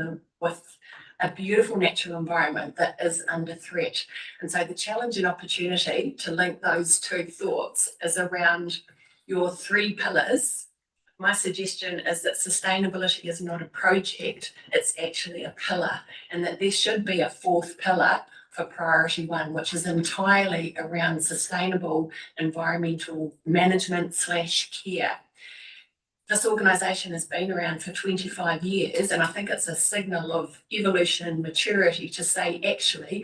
a beautiful natural environment that is under threat. And so the challenge and opportunity to link those two thoughts is around your 3 pillars. My suggestion is that sustainability is not a project, it's actually a pillar, and that there should be a 4th pillar for Priority 1, which is entirely around sustainable environmental management / care. This organisation has been around for 25 years, and I think it's a signal of evolution and maturity to say actually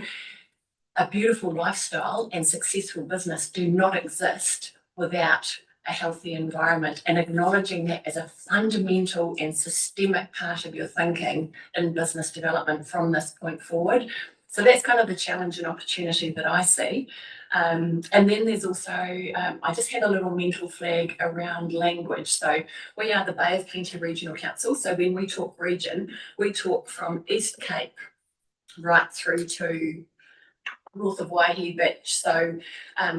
a beautiful lifestyle and successful business do not exist without a healthy environment, and acknowledging that as a fundamental and systemic part of your thinking in business development from this point forward. So that's kind of the challenge and opportunity that I see. And then there's also, I just had a little mental flag around language. So we are the Bay of Plenty Regional Council. So when we talk region, we talk from East Cape right through to north of Waihi Beach. So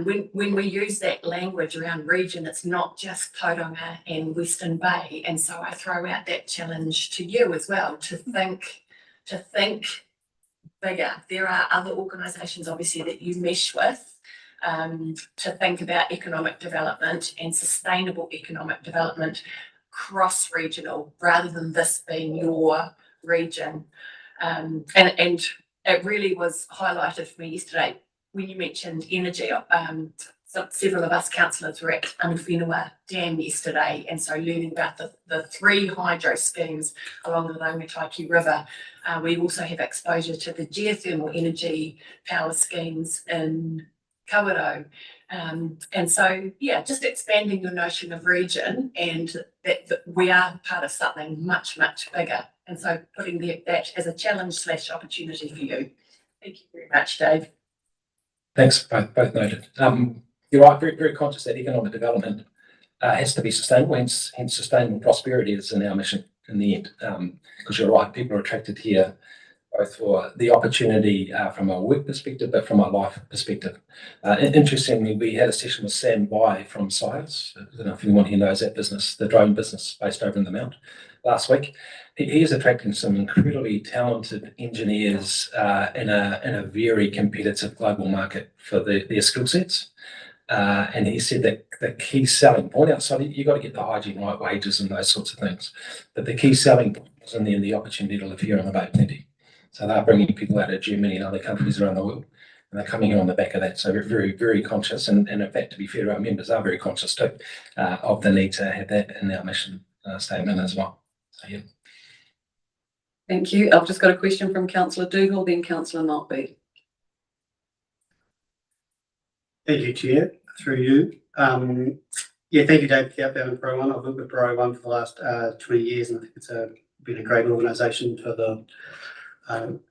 when we use that language around region, it's not just Tauranga and Western Bay. And so I throw out that challenge to you as well, to think bigger. There are other organisations obviously that you mesh with, to think about economic development and sustainable economic development cross-regional, rather than this being your region. And it really was highlighted for me yesterday when you mentioned energy. Several of us councillors were at Anawhenua Dam yesterday, and so learning about the 3 hydro schemes along the Rangataiki River. We also have exposure to the geothermal energy power schemes in Kawerau. And so, yeah, just expanding your notion of region, and that we are part of something much, much bigger. And so putting that as a challenge / opportunity for you. Thank you very much, Dave. Thanks, both noted. You're right, very, very conscious that economic development has to be sustainable, hence sustainable prosperity is in our mission in the end. Because you're right, people are attracted here both for the opportunity from a work perspective, but from a life perspective. Interestingly, we had a session with Sam Bai from Science. I don't know if anyone here knows that business, the drone business based over in the Mount, last week. He is attracting some incredibly talented engineers in a very competitive global market for their skill sets. And he said that the key selling point outside, you got to get the hygiene, right, wages and those sorts of things. But the key selling point is in the end the opportunity to live here in the Bay of Plenty. So they're bringing people out of Germany and other countries around the world, and they're coming in on the back of that. So we're very, very conscious, and in fact, to be fair, our members are very conscious too of the need to have that in our mission statement as well. So yeah. Thank you. I've just got a question from Councillor Dougal, then Councillor Maltby. Thank you, Chair, through you. Yeah, thank you, Dave, for the update on Pro One. I've worked with Pro One for the last 20 years, and I think it's been a great organisation for the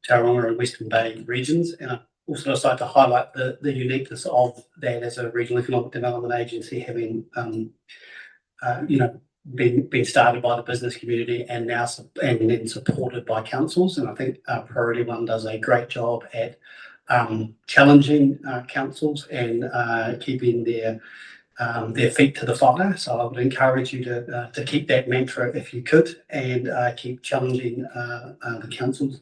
Tauranga and Western Bay regions. And I also just like to highlight the uniqueness of that as a regional economic development agency, having been started by the business community and now and then supported by councils. And I think Priority One does a great job at challenging councils and keeping their feet to the fire. So I would encourage you to keep that mantra if you could, and keep challenging the councils.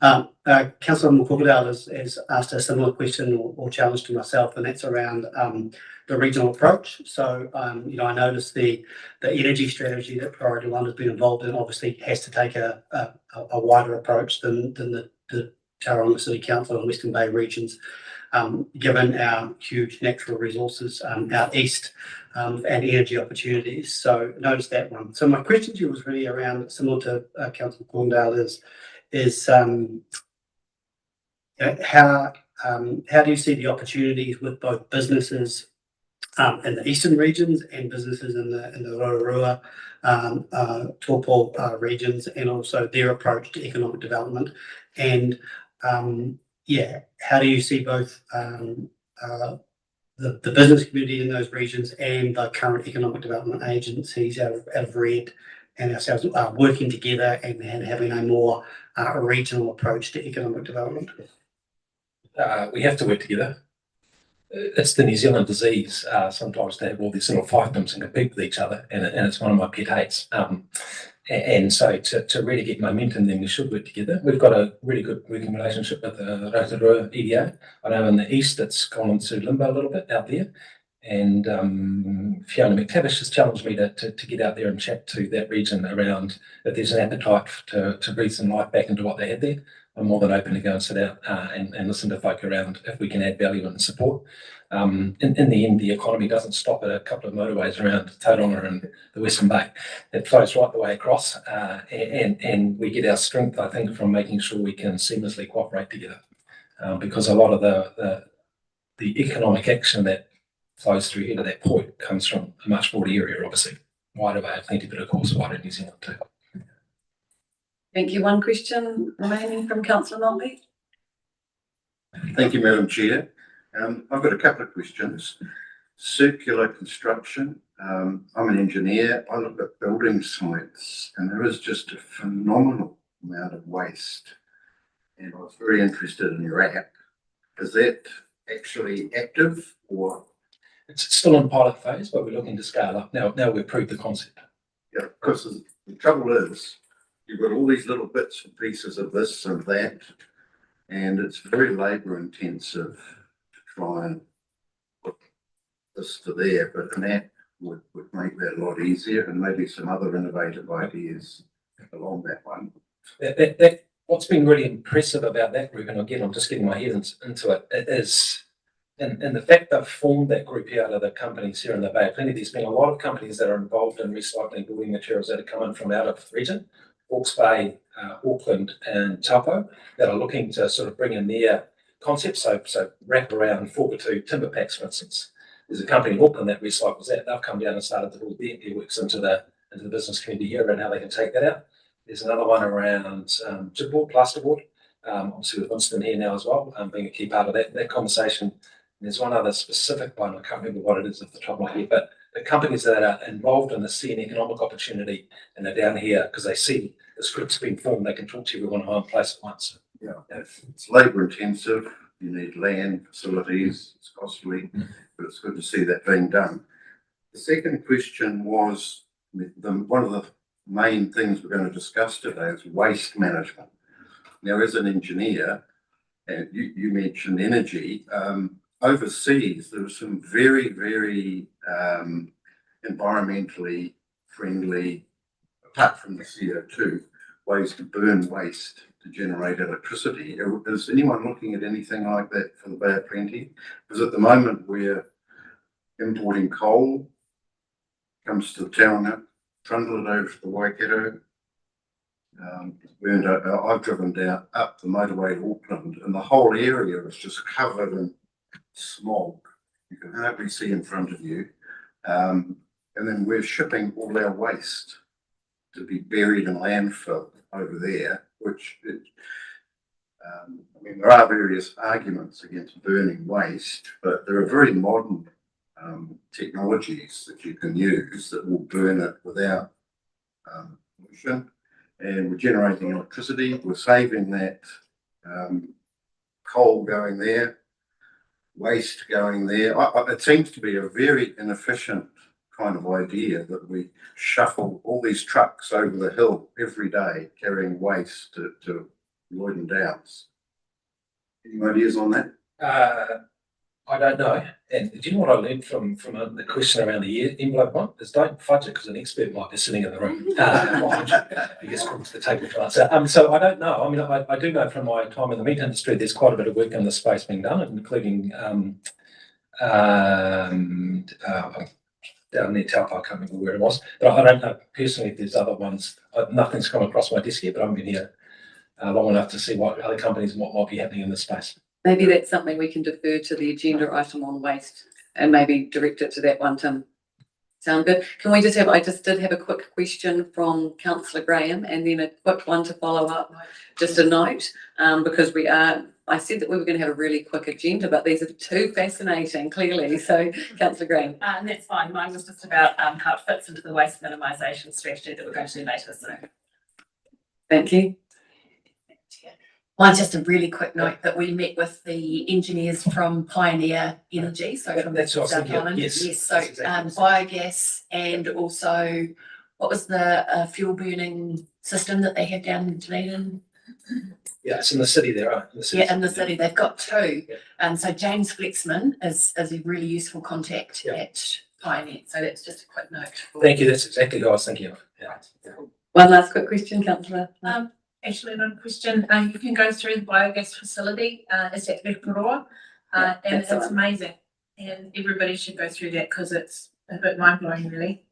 Councillor Mukukadale has asked a similar question or challenge to myself, and that's around the regional approach. So I noticed the energy strategy that Priority One has been involved in obviously has to take a wider approach than the Tauranga City Council and Western Bay regions, given our huge natural resources out east and energy opportunities. So notice that one. So my question to you was really around, similar to Councillor Corndale, is how do you see the opportunities with both businesses in the eastern regions and businesses in the Rorua, Taupo regions, and also their approach to economic development? And how do you see both the business community in those regions and the current economic development agencies out of RED and ourselves working together and having a more regional approach to economic development? We have to work together. It's the New Zealand disease sometimes to have all these little fiefdoms and compete with each other, and it's one of my pet hates. And so to really get momentum, then we should work together. We've got a really good working relationship with the Rotorua EDA. I know in the east it's gone into limbo a little bit out there. And Fiona McTavish has challenged me to get out there and chat to that region around if there's an appetite to breathe some life back into what they had there. I'm more than open to go and sit out and listen to folk around if we can add value and support. In the end, the economy doesn't stop at a couple of motorways around Tauranga and the Western Bay. It flows right the way across, and we get our strength, I think, from making sure we can seamlessly cooperate together. Because a lot of the economic action that flows through here to that point comes from a much broader area, obviously. Wider Bay of Plenty, but of course wider New Zealand too. Thank you. One question remaining from Councillor Maltby. Thank you, Madam Chair. I've got a couple of questions. Circular construction. I'm an engineer. I look at building sites and there is just a phenomenal amount of waste. And I was very interested in your app. Is that actually active or? It's still in pilot phase, but we're looking to scale up. Now we've proved the concept. Yeah, because the trouble is, you've got all these little bits and pieces of this and that, and it's very labour intensive to try and put this to there, but an app would make that a lot easier, and maybe some other innovative ideas along that one. What's been really impressive about that group, and again, I'm just getting my head into it, it is, and the fact they've formed that group here out of the companies here in the Bay of Plenty. There's been a lot of companies that are involved in recycling building materials that are coming from out of the region, Hawke's Bay, Auckland and Taupo, that are looking to sort of bring in their concepts. So wrap around 4x2 timber packs, for instance. There's a company in Auckland that recycles that. They've come down and started to build their works into the business community here and how they can take that out. There's another one around chipboard, plasterboard, obviously with Winston here now as well, being a key part of that conversation. And there's one other specific one, I can't remember what it is off the top of my head, but the companies that are involved in this see an economic opportunity and they're down here because they see this group's been formed, they can talk to everyone in one place at once. Yeah, it's labour intensive, you need land, facilities, it's costly, but it's good to see that being done. The second question was, one of the main things we're going to discuss today is waste management. Now, as an engineer, and you mentioned energy, overseas there are some very, very environmentally friendly, apart from the CO2, ways to burn waste to generate electricity. Is anyone looking at anything like that for the Bay of Plenty? Because at the moment we're importing coal, comes to the Tauranga, trundle it over to the Waikato. I've driven down up the motorway to Auckland and the whole area is just covered in smog. You can hardly see in front of you. And then we're shipping all our waste to be buried in landfill over there, which I mean, there are various arguments against burning waste, but there are very modern technologies that you can use that will burn it without pollution, and we're generating electricity. We're saving that coal going there, waste going there. It seems to be a very inefficient kind of idea that we shuffle all these trucks over the hill every day carrying waste to Lloyd and Downs. Any ideas on that? I don't know. And do you know what I learned from the question around the envelope one? Is don't fudge it because an expert might be sitting in the room. You just come to the table to answer. So I don't know. I mean, I do know from my time in the meat industry, there's quite a bit of work in this space being done, including down near Taupo, I can't remember where it was. But I don't know personally if there's other ones. Nothing's come across my desk yet, but I've been here long enough to see what other companies and what might be happening in this space. Maybe that's something we can defer to the agenda item on waste and maybe direct it to that one, Tim. Sound good? Can we just have, I just did have a quick question from Councillor Graham and then a quick one to follow up, just a note, because I said that we were going to have a really quick agenda, but these are too fascinating, clearly. So, Councillor Graham. And that's fine. Mine was just about how it fits into the waste minimisation strategy that we're going to do later. So, thank you. Mine's just a really quick note that we met with the engineers from Pioneer Energy, so from That's what I was South thinking of. Island. Yes, Yes, so that's exactly biogas and also what was the fuel burning system that they have down in Dunedin? Yeah, it's in the city there, right? Yeah, in the city, they've got two. Yeah. And so James Flexman is a really useful contact Yeah. at Pioneer. So that's just a quick note. Thank you. That's exactly what I was thinking of. Yeah. One last quick question, Councillor. Actually, another question. You can go through the biogas facility, it's at Rekuroa, and that's the it's one. amazing. And everybody should go through that because it's a bit mind blowing, really.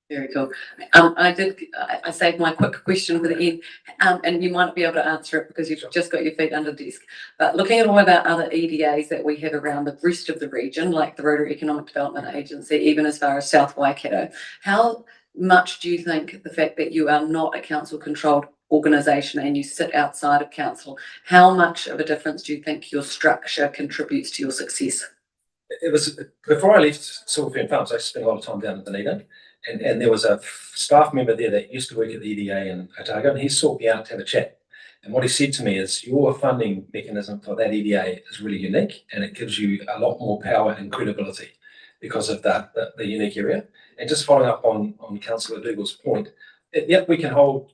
Very cool. I saved my quick question for the end, and you might not be able to answer it because you've just got your feet under the desk. But looking at all of our other EDAs that we have around the rest of the region, like the Rotary Economic Development Agency, even as far as South Waikato, how much do you think the fact that you are not a council-controlled organisation and you sit outside of council, how much of a difference do you think your structure contributes to your success? It was, before I left Silverfern Farms, I spent a lot of time down in Dunedin. And there was a staff member there that used to work at the EDA in Otago, and he sought me out to have a chat. And what he said to me is, your funding mechanism for that EDA is really unique, and it gives you a lot more power and credibility because of the unique area. And just following up on Councillor Dougal's point, yep, we can hold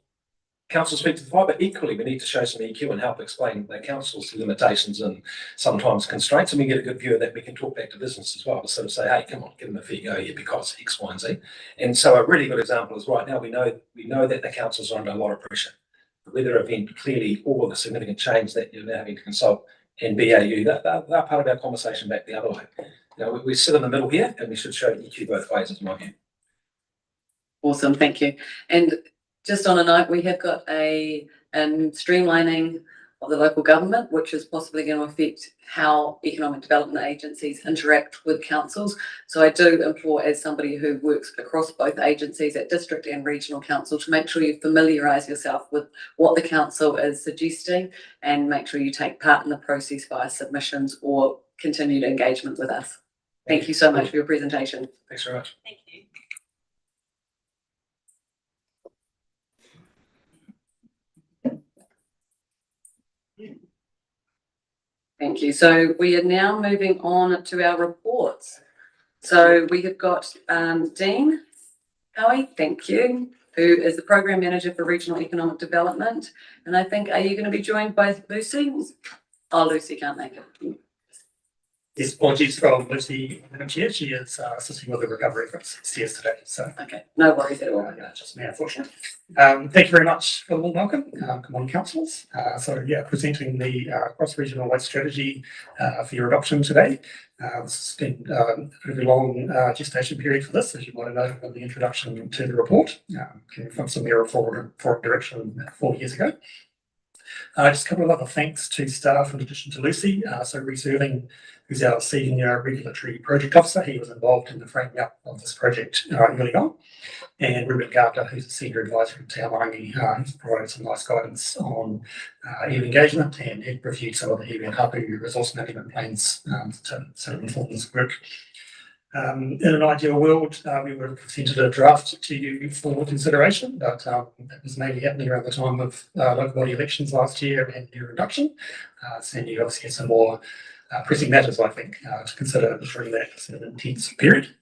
council's feet to the fire, but equally we need to show some EQ and help explain the council's limitations and sometimes constraints, and we get a good view of that. We can talk back to business as well to sort of say, hey, come on, give them a fair go here because X, Y, and Z. And so a really good example is right now we know that the councils are under a lot of pressure. The weather event, clearly all of the significant change that you're now having to consult, and BAU, they're part of our conversation back the other way. You know, we sit in the middle here and we should show EQ both ways, is my view. Awesome, thank you. And just on a note, we have got a streamlining of the local government, which is possibly going to affect how economic development agencies interact with councils. So I do implore, as somebody who works across both agencies at district and regional council, to make sure you familiarise yourself with what the council is suggesting and make sure you take part in the process via submissions or continued engagement with us. Thank you so much for your presentation. Thanks very much. Thank you. Thank you. So we are now moving on to our reports. So we have got Dean Howie, thank you, who is the Program Manager for Regional Economic Development. And I think, are you going to be joined by Lucy? Oh, Lucy can't make it. Yes, apologies from Lucy, Madam Chair. She is assisting with the recovery from CS today. So, Okay, no worries at all. just me, unfortunately. Thank you very much for the warm welcome. Good morning, councillors. Presenting the cross-regional waste strategy for your adoption today. This has been a very long gestation period for this, as you might have noted from the introduction to the report, came from some area forward direction 4 years ago. Just a couple of other thanks to staff in addition to Lucy. So Rhys Irving, who's our Senior Regulatory Project Officer, he was involved in the framing up of this project early on. And Ruben Gardner, who's a Senior Advisor in Te Awarangi, who's provided some nice guidance on iwi engagement and had reviewed some of the iwi and hapu resource management plans to inform this work. In an ideal world, we would have presented a draft to you for consideration, but that was mainly happening around the time of local body elections last year and your induction. And you obviously had some more pressing matters, I think, to consider during that sort of intense period.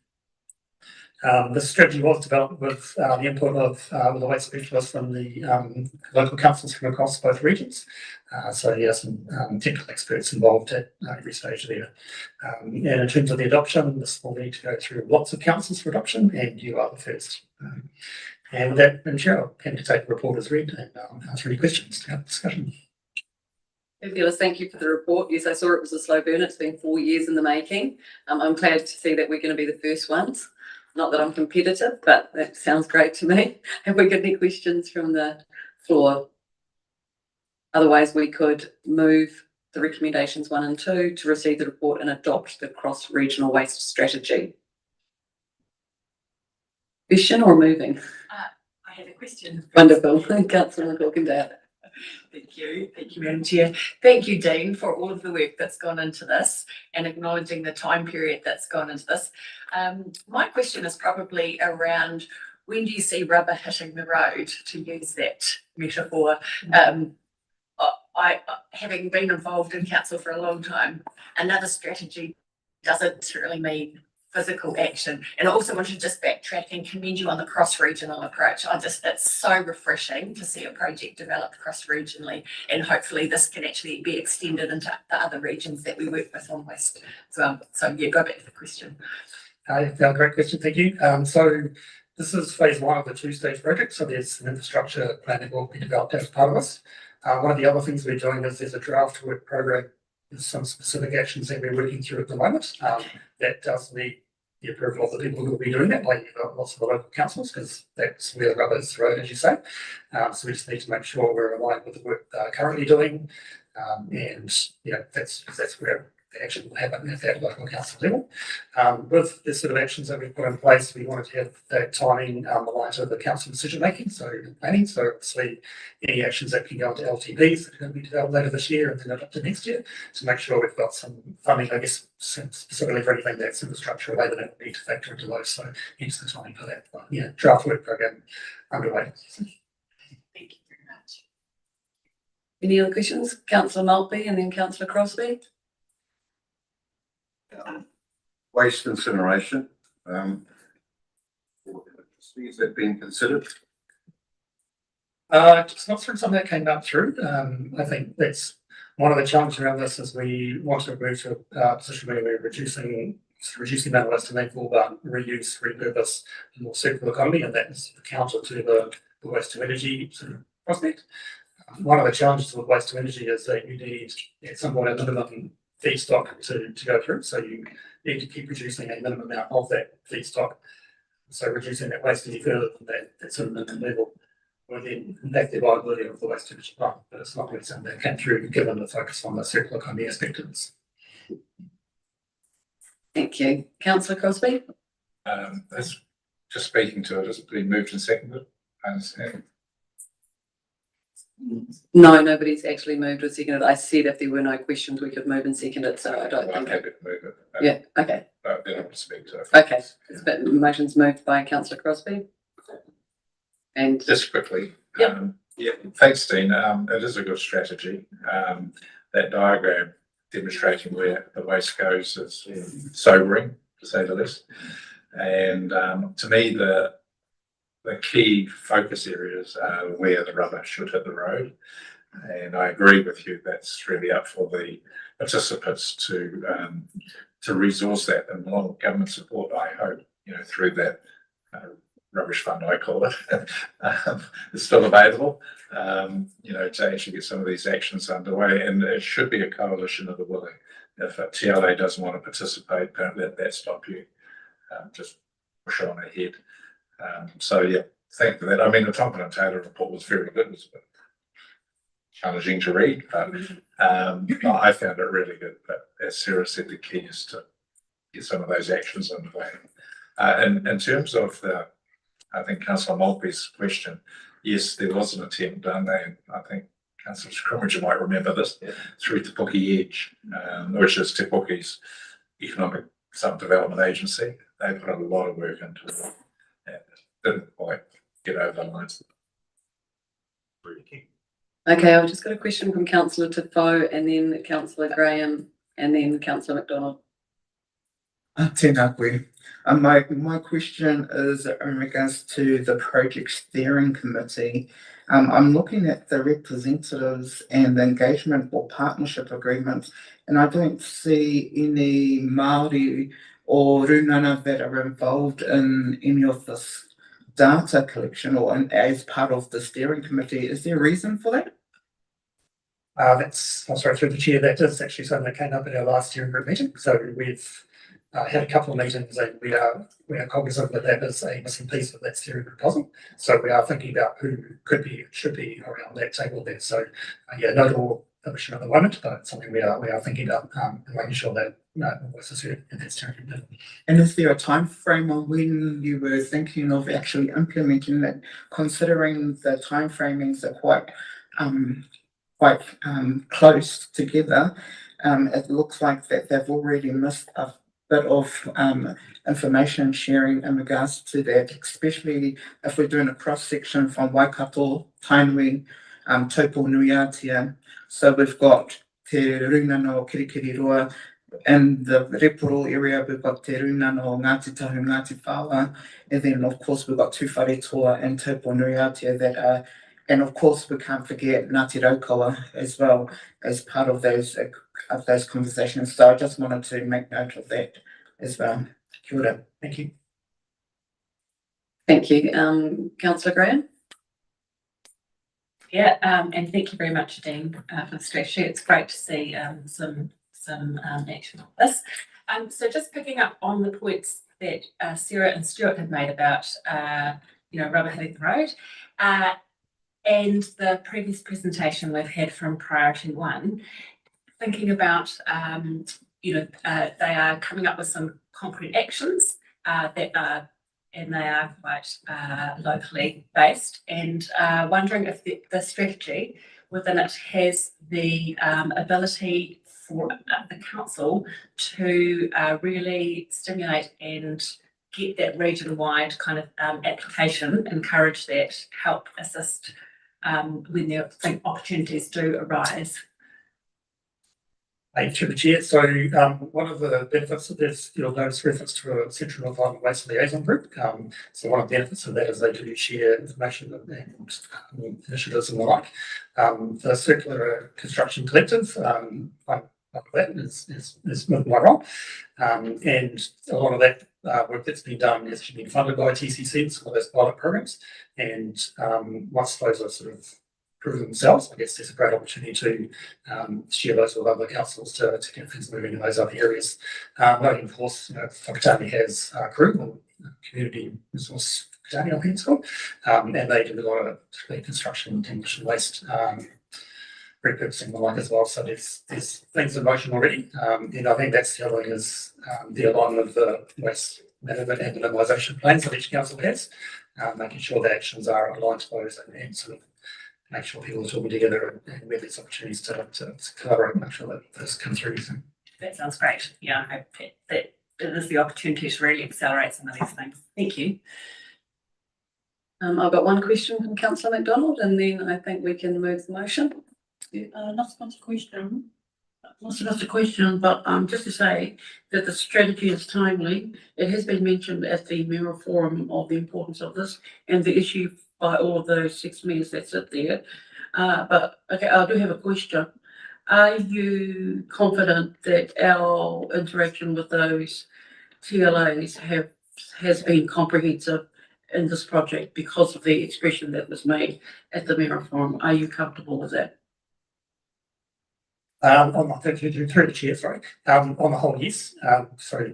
This strategy was developed with the input of the waste specialists from the local councils from across both regions. Some technical experts involved at every stage there. And in terms of the adoption, this will need to go through lots of councils for adoption, and you are the first. And with that, Madam Chair, I'll hand to take the report as read and answer any questions to have discussion. Fabulous, thank you for the report. Yes, I saw it was a slow burn. It's been 4 years in the making. I'm glad to see that we're going to be the first ones. Not that I'm competitive, but that sounds great to me. Have we got any questions from the floor? Otherwise, we could move the recommendations 1 and 2 to receive the report and adopt the cross-regional waste strategy. Question or moving? I have a question. Wonderful. Councillor McCorkindale. Thank you, Madam Chair. Thank you, Dean, for all of the work that's gone into this and acknowledging the time period that's gone into this. My question is probably around, when do you see rubber hitting the road, to use that metaphor? I having been involved in council for a long time, another strategy doesn't necessarily mean physical action. And I also wanted to just backtrack and commend you on the cross-regional approach. It's so refreshing to see a project developed cross-regionally, and hopefully this can actually be extended into the other regions that we work with on waste as well. So yeah, go back to the question. Great question, thank you. So this is phase 1 of the 2-stage project. So there's an infrastructure plan that will be developed as part of this. One of the other things we're doing is there's a draft work program with some specific actions that we're working through at the moment. That does need the approval of the people who will be doing that, like lots of the local councils, because that's where the rubber is the road, as you say. So we just need to make sure we're aligned with the work they're currently doing. And that's where the action will happen at that local council level. With the sort of actions that we've put in place, we wanted to have that timing aligned to the council decision making, so planning. So obviously any actions that can go into LTPs that are going to be developed later this year and then up to next year to make sure we've got some funding, I guess, specifically for anything that's infrastructure related that we need to factor into those. So hence the timing for that. But yeah, draft work program underway. Thank you very much. Any other questions? Councillor Maltby and then Councillor Crosby. Waste incineration, is that being considered? It's not sort of something that came up through. I think that's one of the challenges around this is we want to move to a position where we're reducing the amount of waste to landfill, but reuse, repurpose, and more circular economy, and that is counter to the waste to energy sort of prospect. One of the challenges with waste to energy is that you need at some point a minimum feedstock to go through, so you need to keep producing a minimum amount of that feedstock. So reducing that waste any further than that sort of minimum level will then impact the viability of the waste to energy plant, but it's not really something that came through given the focus on the circular economy aspect of this. Thank you. Councillor Crosby. That's just speaking to it, has it been moved and seconded? I understand. No, nobody's actually moved or seconded. I said if there were no questions, we could move and second it, so I don't I'm think. happy to move it. Yeah, okay, Then I'll speak to it. okay. It's been, motion's moved by Councillor Crosby. And Just quickly. Yep. Yeah, thanks, Dean. It is a good strategy. That diagram demonstrating where the waste goes is sobering, to say the least. And to me, the key focus areas are where the rubber should hit the road. And I agree with you, that's really up for the participants to resource that, and along with government support, I hope, through that rubbish fund, I call it, is still available, to actually get some of these actions underway. And it should be a coalition of the willing. If a TLA doesn't want to participate, don't let that stop you. Just push on ahead. So yeah, thank you for that. I mean, the Tonkin and Taylor report was very good. It was a bit challenging to read, but I found it really good. But as Sarah said, the key is to get some of those actions underway. And in terms of I think Councillor Maltby's question, yes, there was an attempt done there. I think Councillor Scrimgeour might remember this, through Te Puke Edge, which is Te Puke's economic sub-development agency. They put a lot of work into it and didn't quite get over the lines. okay, I've just got a question from Councillor Defoe and then Councillor Graham and then Councillor McDonald. Tēnā koe. My question is in regards to the project steering committee. I'm looking at the representatives and the engagement or partnership agreements, and I don't see any Māori or Runana that are involved in any of this data collection or as part of the steering committee. Is there a reason for that? Through the chair, that is actually something that came up at our last steering group meeting. So we've had a couple of meetings and we are cognizant that is a missing piece of that steering group puzzle. So we are thinking about who should be around that table there. So no more permission at the moment, but it's something we are thinking about and making sure that voices heard in that steering group. And is there a time frame on when you were thinking of actually implementing that, considering the time framings are quite close together? It looks like that they've already missed a bit of information sharing in regards to that, especially if we're doing a cross section from Waikato, Tainui, Taupo Nuiatia. So we've got Te Runa no Kirikiriroa. In the Reporo area, we've got Te Runa no Ngāti Tahu, Ngāti Whawa. And then, of course, we've got Tū Wharetoa and Taupo Nuiatia that are, and of course, we can't forget Ngāti Raukawa as well as part of those conversations. So I just wanted to make note of that as well. Kia ora. Thank you. Thank you. Councillor Graham? Yeah, and thank you very much, Dean, for the strategy. It's great to see some action on this. So just picking up on the points that Sarah and Stuart have made about rubber hitting the road, and the previous presentation we've had from Priority 1, thinking about they are coming up with some concrete actions and they are quite locally based, and wondering if the strategy within it has the ability for the council to really stimulate and get that region-wide kind of application, encourage that, help assist when there opportunities do arise. Through the chair. So one of the benefits of this, you'll notice reference to a Central North Island Waste Liaison Group. So one of the benefits of that is they do share information and initiatives and the like. The Circular Construction Collective, that is my role. And a lot of that work that's been done has been funded by TCC, some of those pilot programs. And once those are sort of proven themselves, I guess there's a great opportunity to share those with other councils to get things moving in those other areas. Noting, of course, Whakatane has a group, or Community Resource Whakatane, I think it's called, and they do a lot of construction and demolition waste repurposing and the like as well. So there's things in motion already, and I think that's the other thing is the alignment of the waste management and minimisation plans that each council has, making sure the actions are aligned to those and sort of make sure people are talking together and where there's opportunities to collaborate and make sure that those come through. So. That sounds great. Yeah, I hope that there's the opportunity to really accelerate some of these things. Thank you. I've got one question from Councillor McDonald, and then I think we can move the motion. Not so much a question, but just to say that the strategy is timely. It has been mentioned at the Mirror Forum of the importance of this and the issue by all of those 6 mayors that sit there. But okay, I do have a question. Are you confident that our interaction with those TLAs has been comprehensive in this project because of the expression that was made at the Mirror Forum? Are you comfortable with that? Through the chair, sorry. On the whole, yes. So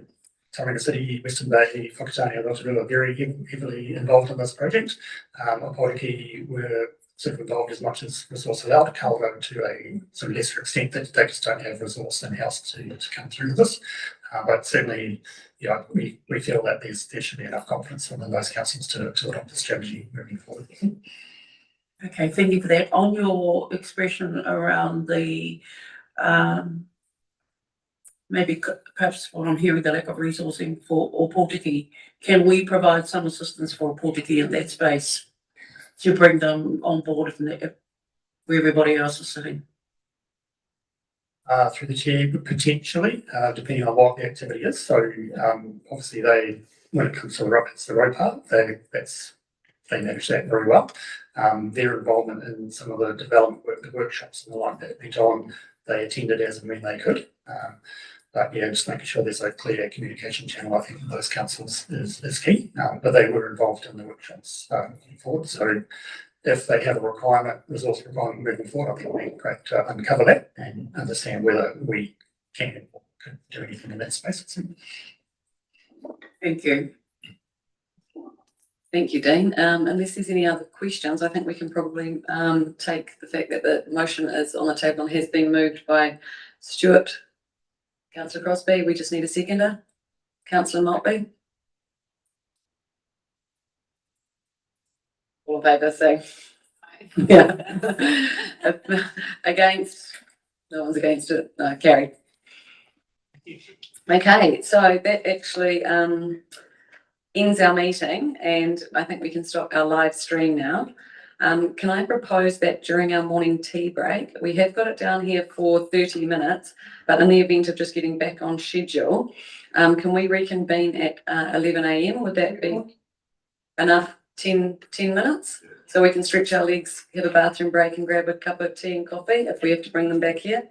Tauranga City, Western Bay, Whakatane and Rotorua are very heavily involved in this project. Opotiki were sort of involved as much as resource allowed. Kawerau to a sort of lesser extent that they just don't have resource in-house to come through this. But certainly, we feel that there should be enough confidence in those councils to adopt the strategy moving forward. Okay, thank you for that. On your expression around the maybe perhaps what I'm hearing, the lack of resourcing for Opotiki, can we provide some assistance for Opotiki in that space to bring them on board if where everybody else is sitting? Through the chair, potentially, depending on what the activity is. So obviously when it comes to the road part, they manage that very well. Their involvement in some of the development work, the workshops and the like that went on, they attended as and when they could. But yeah, just making sure there's a clear communication channel, I think, with those councils is key. But they were involved in the workshops moving forward. So if they have a resource requirement moving forward, I think it'll be great to uncover that and understand whether we can do anything in that space. Thank you. Thank you, Dean. Unless there's any other questions, I think we can probably take the fact that the motion is on the table and has been moved by Stuart. Councillor Crosby, we just need a seconder. Councillor Maltby. All in favour, say. Yeah. Against? No one's against it. No, carried. Okay, so that actually ends our meeting, and I think we can stop our live stream now. Can I propose that during our morning tea break, we have got it down here for 30 minutes, but in the event of just getting back on schedule, can we reconvene at 11 a.m? Would that be enough? 10 minutes? So we can stretch our legs, have a bathroom break and grab a cup of tea and coffee if we have to bring them back here.